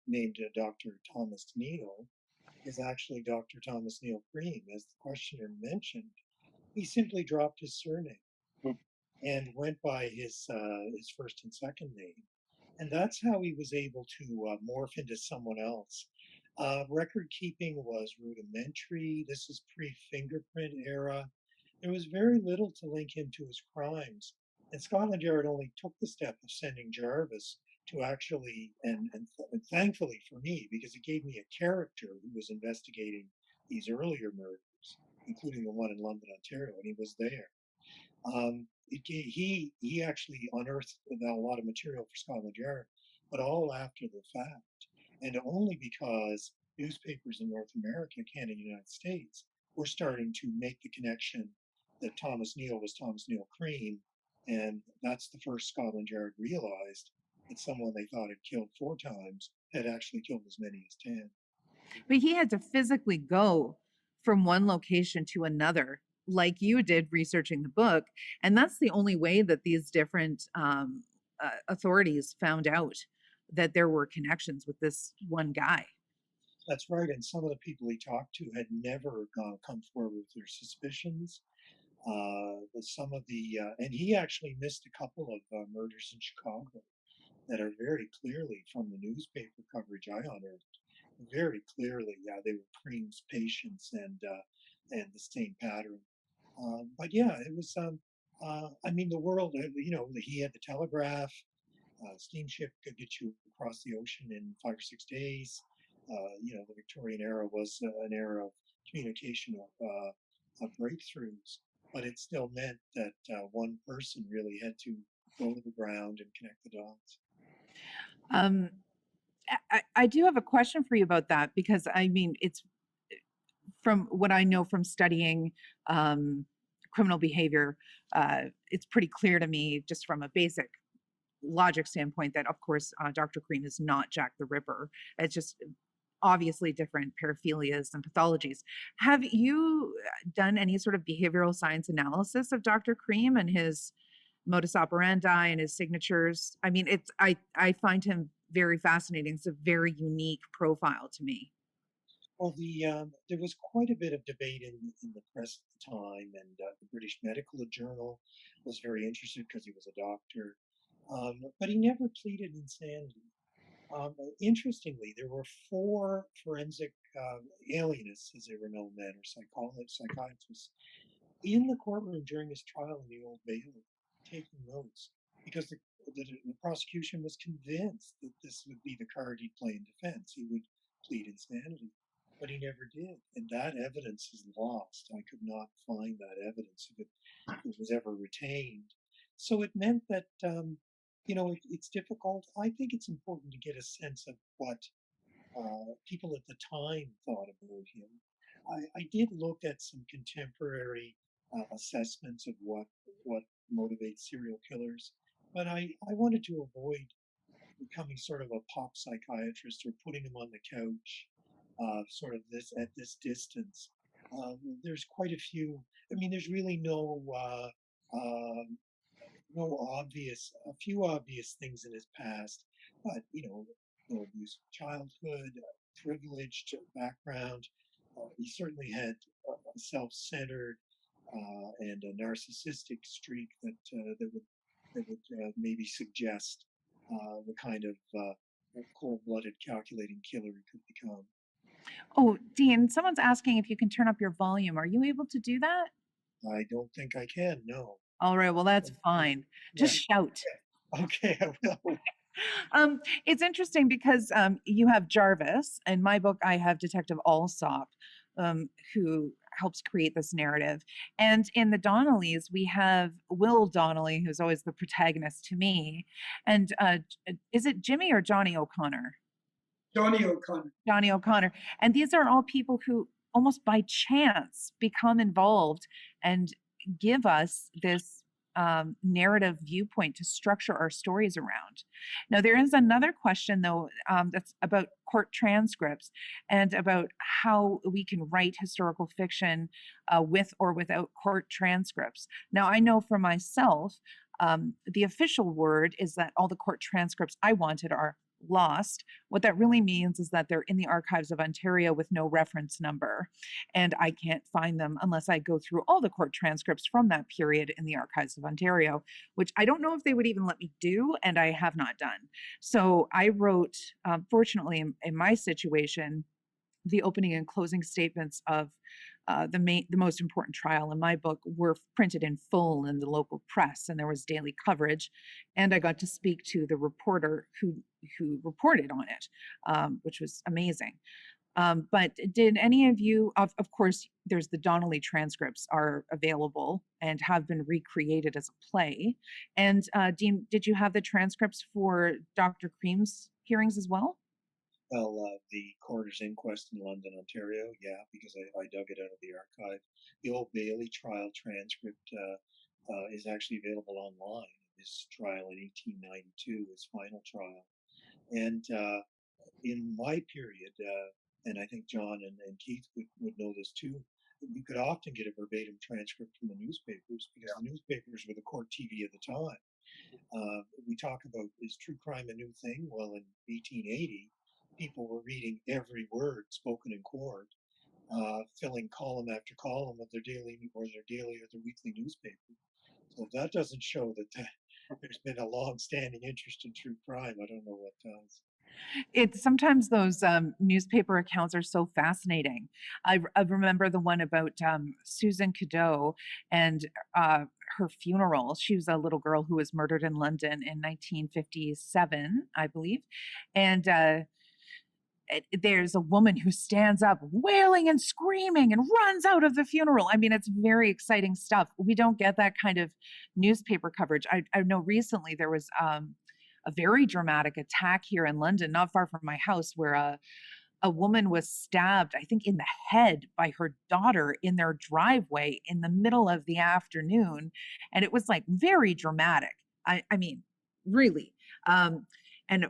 named Dr. Thomas Neal, is actually Dr. Thomas Neal Cream. As the questioner mentioned, he simply dropped his surname and went by his first and second name, and that's how he was able to morph into someone else. Record keeping was rudimentary. This is pre-fingerprint era. There was very little to link him to his crimes, and Scotland Yard only took the step of sending Jarvis to actually, and thankfully for me, because it gave me a character who was investigating these earlier murders, including the one in London, Ontario, and he was there. He actually unearthed a lot of material for Scotland Yard, but all after the fact, and only because newspapers in North America, Canada, and the United States were starting to make the connection that Thomas Neal was Thomas Neal Cream, and that's the first Scotland Yard realized that someone they thought had killed 4 times had actually killed as many as 10. But he had to physically go from one location to another, like you did researching the book. And that's the only way that these different authorities found out that there were connections with this one guy. That's right, and some of the people he talked to had never come forward with their suspicions. Some of the and he actually missed a couple of murders in Chicago that are very clearly from the newspaper coverage I unearthed. Very clearly, yeah, they were Cream's patients and the same pattern. But yeah, it was. I mean, the world. He had the telegraph. Steamship could get you across the ocean in 5 or 6 days. The Victorian era was an era of communication of breakthroughs, but it still meant that one person really had to go to the ground and connect the dots. Um, I do have a question for you about that because I mean, it's from what I know from studying criminal behavior, it's pretty clear to me just from a basic logic standpoint that, of course, Dr. Cream is not Jack the Ripper. It's just obviously different paraphilias and pathologies. Have you done any sort of behavioral science analysis of Dr. Cream and his modus operandi and his signatures? I mean, I find him very fascinating. It's a very unique profile to me. Well, there was quite a bit of debate in the press at the time, and the British Medical Journal was very interested because he was a doctor, but he never pleaded insanity. Interestingly, there were 4 forensic alienists, as they were known then, or psychiatrists, in the courtroom during his trial in the Old Bailey, taking notes, because the prosecution was convinced that this would be the card he'd play in defense. He would plead insanity, but he never did. And that evidence is lost. I could not find that evidence if it was ever retained. So it meant that, it's difficult. I think it's important to get a sense of what people at the time thought about him. I did look at some contemporary assessments of what motivates serial killers, but I wanted to avoid becoming sort of a pop psychiatrist or putting him on the couch, sort of this at this distance. There's quite a few. I mean, there's really no obvious, a few obvious things in his past, but no abusive childhood, privileged background. He certainly had a self-centered and a narcissistic streak that would maybe suggest the kind of cold-blooded, calculating killer he could become. Oh, Dean, someone's asking if you can turn up your volume. Are you able to do that? I don't think I can. No. All right, well, that's fine. Just Yeah. shout. Okay, I will. It's interesting because you have Jarvis. In my book, I have Detective Alsop, who helps create this narrative. And in the Donnellys, we have Will Donnelly, who's always the protagonist to me. And is it Jimmy or Johnny O'Connor? Johnny O'Connor. Johnny O'Connor. And these are all people who almost by chance become involved and give us this narrative viewpoint to structure our stories around. Now, there is another question, though, that's about court transcripts and about how we can write historical fiction with or without court transcripts. Now, I know for myself, the official word is that all the court transcripts I wanted are lost. What that really means is that they're in the archives of Ontario with no reference number. And I can't find them unless I go through all the court transcripts from that period in the archives of Ontario, which I don't know if they would even let me do, and I have not done. So I wrote, fortunately, in my situation, the opening and closing statements of the most important trial in my book were printed in full in the local press, and there was daily coverage. And I got to speak to the reporter who reported on it, which was amazing. But did any of you, of course, there's the Donnelly transcripts are available and have been recreated as a play. And Dean, did you have the transcripts for Dr. Cream's hearings as well? Well, the coroner's inquest in London, Ontario, yeah, because I dug it out of the archive. The Old Bailey trial transcript is actually available online. His trial in 1892, his final trial. And in my period, and I think John and Keith would know this too, you could often get a verbatim transcript from the newspapers because the newspapers were the court TV of the time. We talk about, is true crime a new thing? Well, in 1880, people were reading every word spoken in court, filling column after column of their daily or their weekly newspaper. So if that doesn't show that there's been a long-standing interest in true crime, I don't know what does. It's sometimes those newspaper accounts are so fascinating. I remember the one about Susan Cadeau and her funeral. She was a little girl who was murdered in London in 1957, I believe. And there's a woman who stands up wailing and screaming and runs out of the funeral. I mean, it's very exciting stuff. We don't get that kind of newspaper coverage. I know recently there was a very dramatic attack here in London, not far from my house, where a woman was stabbed, I think, in the head by her daughter in their driveway in the middle of the afternoon. And it was like very dramatic. I mean, really. And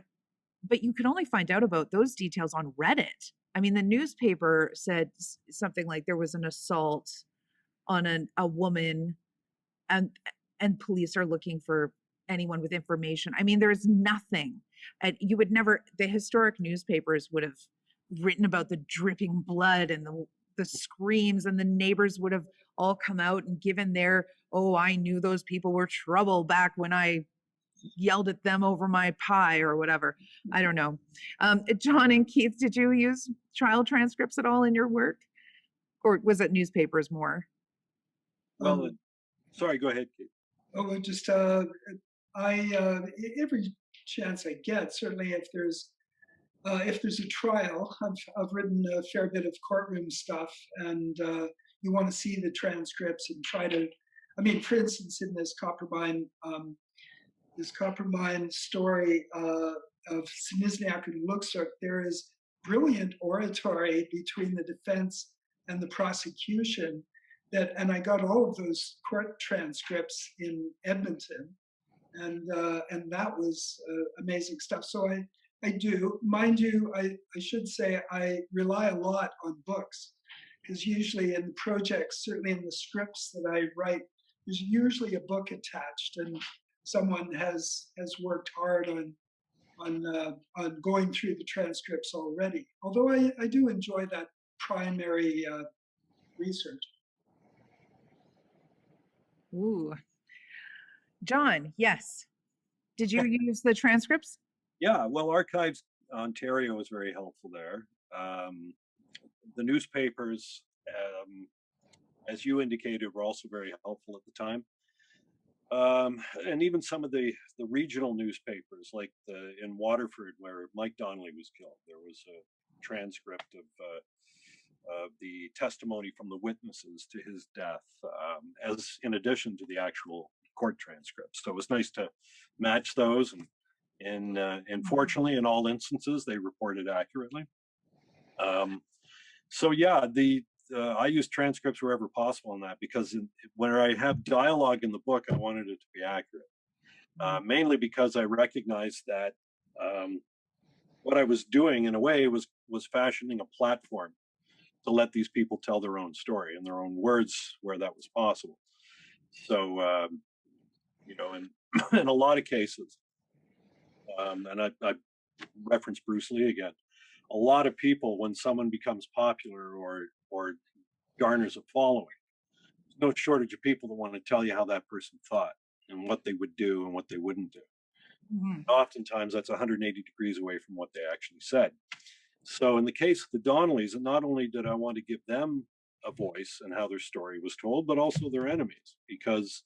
but you could only find out about those details on Reddit. I mean, the newspaper said something like there was an assault on a woman, and police are looking for anyone with information. I mean, there's nothing. And you would never, the historic newspapers would have written about the dripping blood and the screams, and the neighbors would have all come out and given their, oh, I knew those people were trouble back when I yelled at them over my pie or whatever. I don't know. John and Keith, did you use trial transcripts at all in your work? Or was it newspapers more? Well, sorry, go ahead, Keith. Oh, just I every chance I get, certainly if there's if there's a trial, I've written a fair bit of courtroom stuff, and you want to see the transcripts and try to, I mean, for instance, in this Coppermine story of Sinizniak and Luxor, there is brilliant oratory between the defense and the prosecution. And I got all of those court transcripts in Edmonton, and that was amazing stuff. So I do, mind you, I should say I rely a lot on books, because usually in projects, certainly in the scripts that I write, there's usually a book attached, and someone has worked hard on going through the transcripts already. Although I do enjoy that primary research. Ooh, John, yes. Did you use the transcripts? Yeah, well, Archives Ontario was very helpful there. The newspapers, as you indicated, were also very helpful at the time. And even some of the regional newspapers, like in Waterford, where Mike Donnelly was killed, there was a transcript of the testimony from the witnesses to his death, as in addition to the actual court transcripts. So it was nice to match those, and fortunately, in all instances, they reported accurately. So yeah, I use transcripts wherever possible in that, because when I have dialogue in the book, I wanted it to be accurate. Mainly because I recognized that what I was doing, in a way, was fashioning a platform to let these people tell their own story in their own words where that was possible. So, in a lot of cases, and I reference Bruce Lee again, a lot of people, when someone becomes popular or garners a following, there's no shortage of people that want to tell you how that person thought and what they would do and what they wouldn't do. Mhm. Oftentimes, that's 180 degrees away from what they actually said. So, in the case of the Donnellys, not only did I want to give them a voice and how their story was told, but also their enemies, because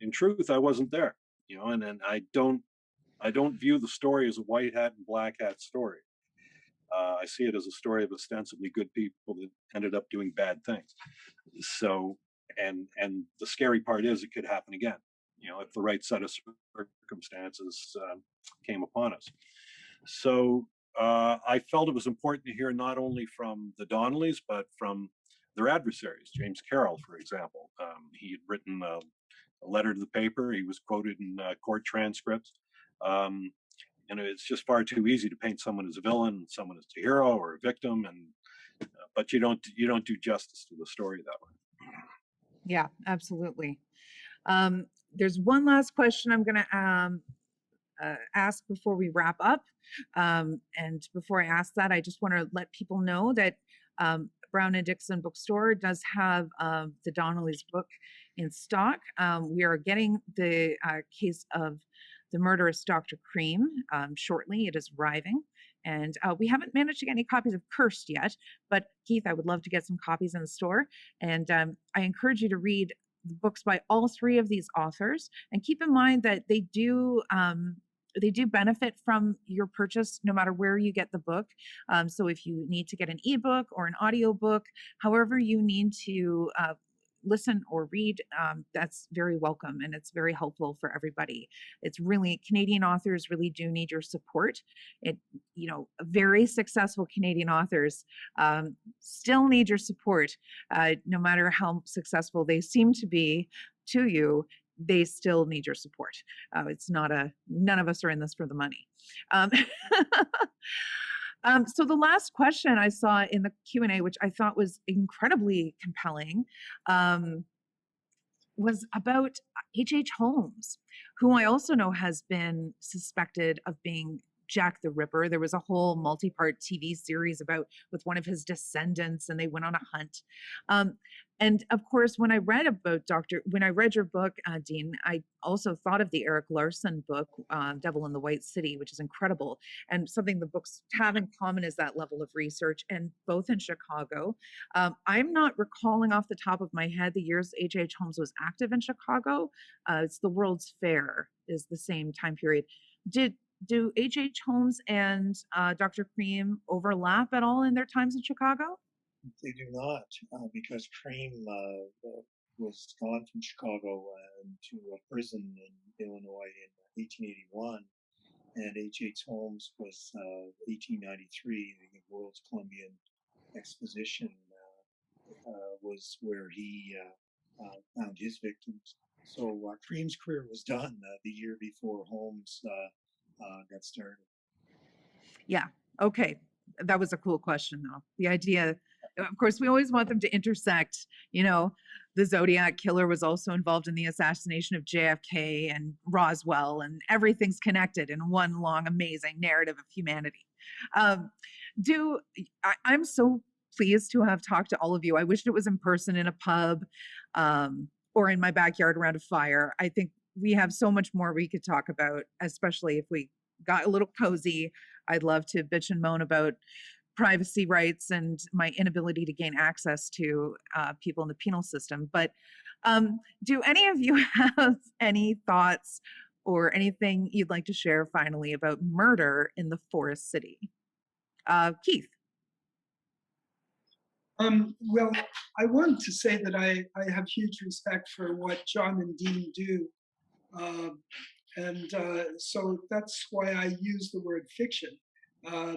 in truth, I wasn't there, and I don't view the story as a white hat and black hat story. I see it as a story of ostensibly good people that ended up doing bad things. So, and the scary part is it could happen again, if the right set of circumstances came upon us. So I felt it was important to hear not only from the Donnellys, but from their adversaries. James Carroll, for example, he had written a letter to the paper. He was quoted in court transcripts. And it's just far too easy to paint someone as a villain, and someone as a hero or a victim, and but you don't do justice to the story that way. Yeah, absolutely. There's one last question I'm going to ask before we wrap up. And before I ask that, I just want to let people know that Brown and Dixon Bookstore does have the Donnellys book in stock. We are getting the case of the murderous Dr. Cream shortly. It is arriving. And we haven't managed to get any copies of Cursed yet, but Keith, I would love to get some copies in the store. And I encourage you to read the books by all three of these authors, and keep in mind that they do benefit from your purchase no matter where you get the book. So if you need to get an ebook or an audio book, however you need to listen or read, that's very welcome, and it's very helpful for everybody. It's really, Canadian authors really do need your support. Very successful Canadian authors still need your support, no matter how successful they seem to be to you. They still need your support. It's not none of us are in this for the money. So the last question I saw in the Q&A, which I thought was incredibly compelling, was about H.H. Holmes, who I also know has been suspected of being Jack the Ripper. There was a whole multi-part TV series with one of his descendants, and they went on a hunt. And of course, when I read your book, Dean, I also thought of the Eric Larson book, Devil in the White City, which is incredible. And something the books have in common is that level of research, and both in Chicago. I'm not recalling off the top of my head the years H.H. Holmes was active in Chicago. It's the World's Fair is the same time period. do H.H. Holmes and Dr. Cream overlap at all in their times in Chicago? They do not, because Cream was gone from Chicago to a prison in Illinois in 1881, and H.H. Holmes was 1893. The World's Columbian Exposition was where he found his victims. So Cream's career was done the year before Holmes got started. Yeah. Okay. That was a cool question, though. The idea, of course, we always want them to intersect. You know, the Zodiac killer was also involved in the assassination of JFK and Roswell, and everything's connected in one long, amazing narrative of humanity. Um, I'm so pleased to have talked to all of you. I wished it was in person in a pub or in my backyard around a fire. I think we have so much more we could talk about, especially if we got a little cozy. I'd love to bitch and moan about privacy rights and my inability to gain access to people in the penal system. But do any of you have any thoughts or anything you'd like to share finally about murder in the Forest City? Keith. Well, I wanted to say that I have huge respect for what John and Dean do. Um, so that's why I use the word fiction,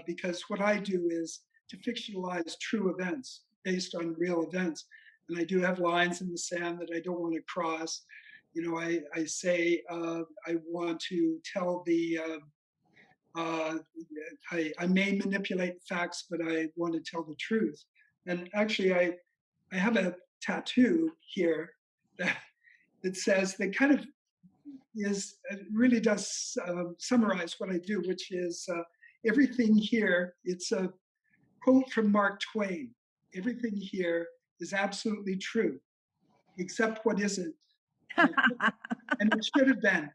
because what I do is to fictionalize true events based on real events. And I do have lines in the sand that I don't want to cross. You know, I say I want to tell I may manipulate facts, but I want to tell the truth. And actually, I have a tattoo here that, that says, that kind of really does summarize what I do, which is everything here. It's a quote from Mark Twain. Everything here is absolutely true, except what isn't. And it should have been.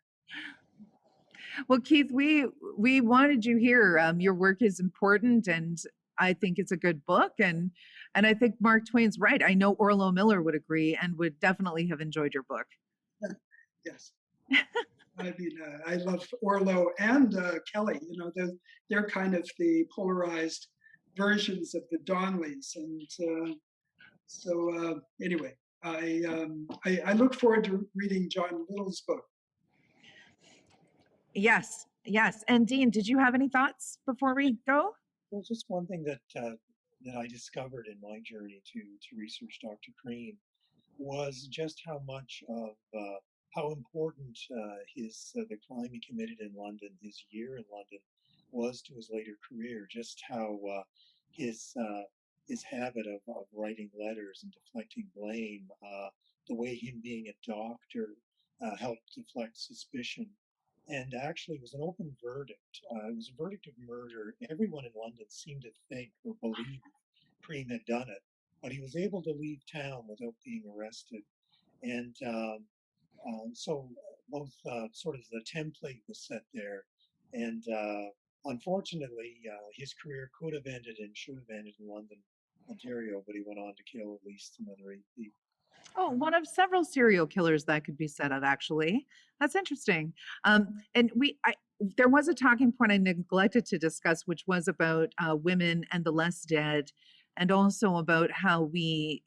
Well, Keith, we wanted you here. Your work is important, and I think it's a good book. And I think Mark Twain's right. I know Orlo Miller would agree and would definitely have enjoyed your book. Yes. I mean, I love Orlo and Kelly. You know, they're kind of the polarized versions of the Donnellys. And anyway, I look forward to reading John Little's book. Yes, yes. And Dean, did you have any thoughts before we go? Well, just one thing that I discovered in my journey to research Dr. Cream was just how much of how important the crime he committed in London, his year in London, was to his later career. Just how his habit of writing letters and deflecting blame, the way him being a doctor helped deflect suspicion. And actually, it was an open verdict. It was a verdict of murder. Everyone in London seemed to think or believe Cream had done it, but he was able to leave town without being arrested. And so both sort of the template was set there. And unfortunately, his career could have ended and should have ended in London, Ontario, but he went on to kill at least another 8 people. Oh, one of several serial killers that could be said of, actually. That's interesting. And there was a talking point I neglected to discuss, which was about women and the less dead, and also about how we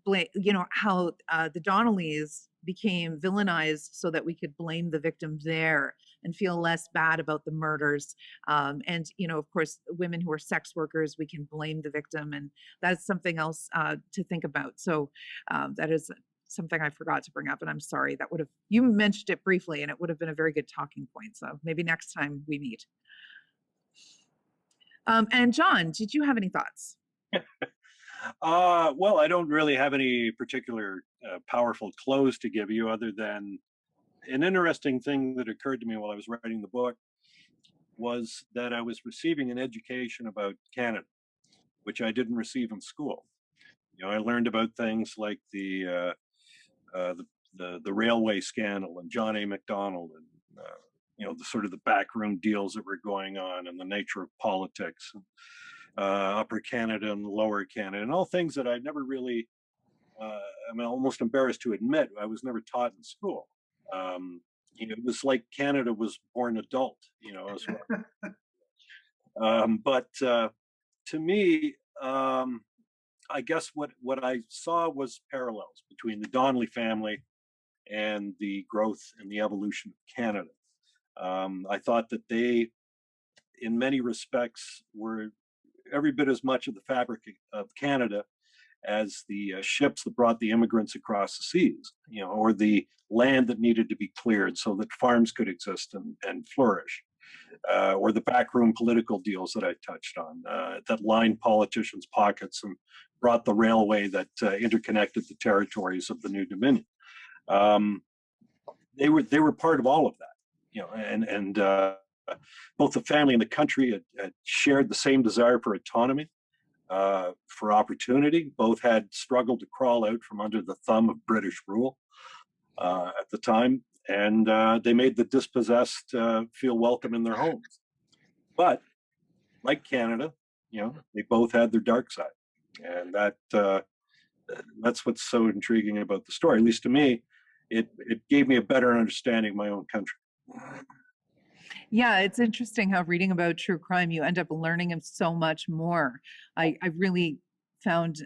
blame, how the Donnellys became villainized so that we could blame the victim there and feel less bad about the murders. And, of course, women who are sex workers, we can blame the victim. And that's something else to think about. So that is something I forgot to bring up. And I'm sorry, you mentioned it briefly and it would have been a very good talking point. So maybe next time we meet. And John, did you have any thoughts? Well, I don't really have any particular powerful close to give you other than an interesting thing that occurred to me while I was writing the book was that I was receiving an education about Canada, which I didn't receive in school. I learned about things like the railway scandal and John A. Macdonald and the sort of the backroom deals that were going on and the nature of politics. Upper Canada and Lower Canada, and all things that I never really, I'm almost embarrassed to admit, I was never taught in school. it was like Canada was born adult, as well. But to me, I guess what I saw was parallels between the Donnelly family and the growth and the evolution of Canada. I thought that they, in many respects, were every bit as much of the fabric of Canada as the ships that brought the immigrants across the seas, or the land that needed to be cleared so that farms could exist and flourish, or the backroom political deals that I touched on that lined politicians' pockets and brought the railway that interconnected the territories of the new Dominion. They were part of all of that, and both the family and the country had shared the same desire for autonomy, for opportunity. Both had struggled to crawl out from under the thumb of British rule at the time, and they made the dispossessed feel welcome in their homes. But like Canada, they both had their dark side, and that's what's so intriguing about the story. At least to me, it gave me a better understanding of my own country. Yeah, it's interesting how reading about true crime, you end up learning so much more. I really found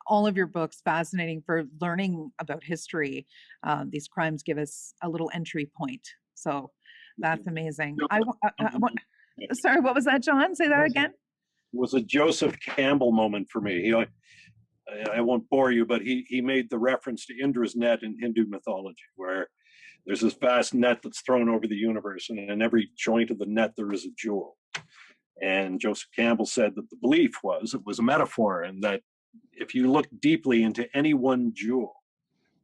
all of your books fascinating for learning about history. These crimes give us a little entry point. So that's amazing. Sorry, what was that, John? Say that again. It was a Joseph Campbell moment for me. I won't bore you, but he made the reference to Indra's net in Hindu mythology, where there's this vast net that's thrown over the universe, and in every joint of the net there is a jewel. And Joseph Campbell said that the belief it was a metaphor, and that if you look deeply into any one jewel,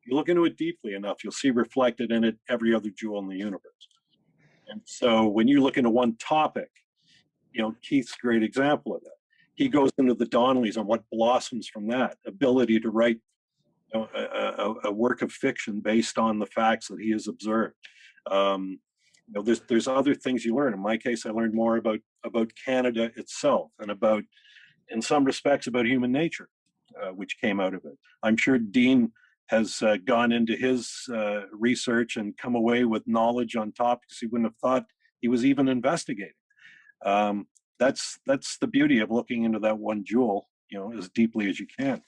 you look into it deeply enough, you'll see reflected in it every other jewel in the universe. And so when you look into one topic, Keith's a great example of that. He goes into the Donnellys and what blossoms from that ability to write a work of fiction based on the facts that he has observed. There's other things you learn. In my case, I learned more about Canada itself and in some respects, about human nature, which came out of it. I'm sure Dean has gone into his research and come away with knowledge on topics he wouldn't have thought he was even investigating. That's the beauty of looking into that one jewel, as deeply as you can.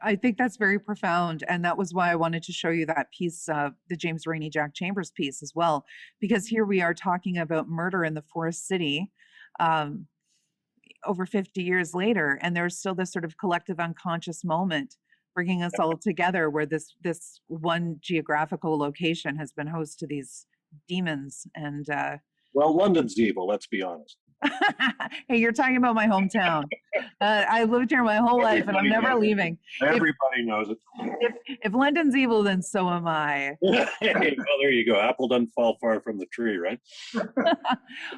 I think that's very profound. And that was why I wanted to show you that piece, the James Rainey Jack Chambers piece as well, because here we are talking about murder in the Forest City over 50 years later. And there's still this sort of collective unconscious moment bringing us all together, where this one geographical location has been host to these demons. And well, London's evil, let's be honest. Hey, you're talking about my hometown. I lived here my whole life, and I'm never leaving. Everybody knows it. If London's evil, then so am I. Well, there you go. Apple doesn't fall far from the tree, right?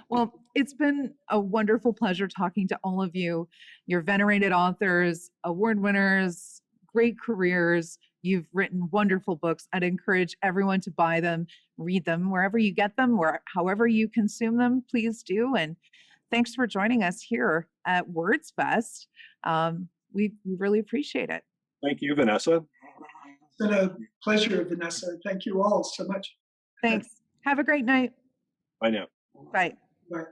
Well, it's been a wonderful pleasure talking to all of you. You're venerated authors, award winners, great careers. You've written wonderful books. I'd encourage everyone to buy them, read them wherever you get them, or however you consume them, please do. And thanks for joining us here at Words Fest. We really appreciate it. Thank you, Vanessa. It's been a pleasure, Vanessa. Thank you all so much. Thanks. Have a great night. Bye now. Bye. Bye.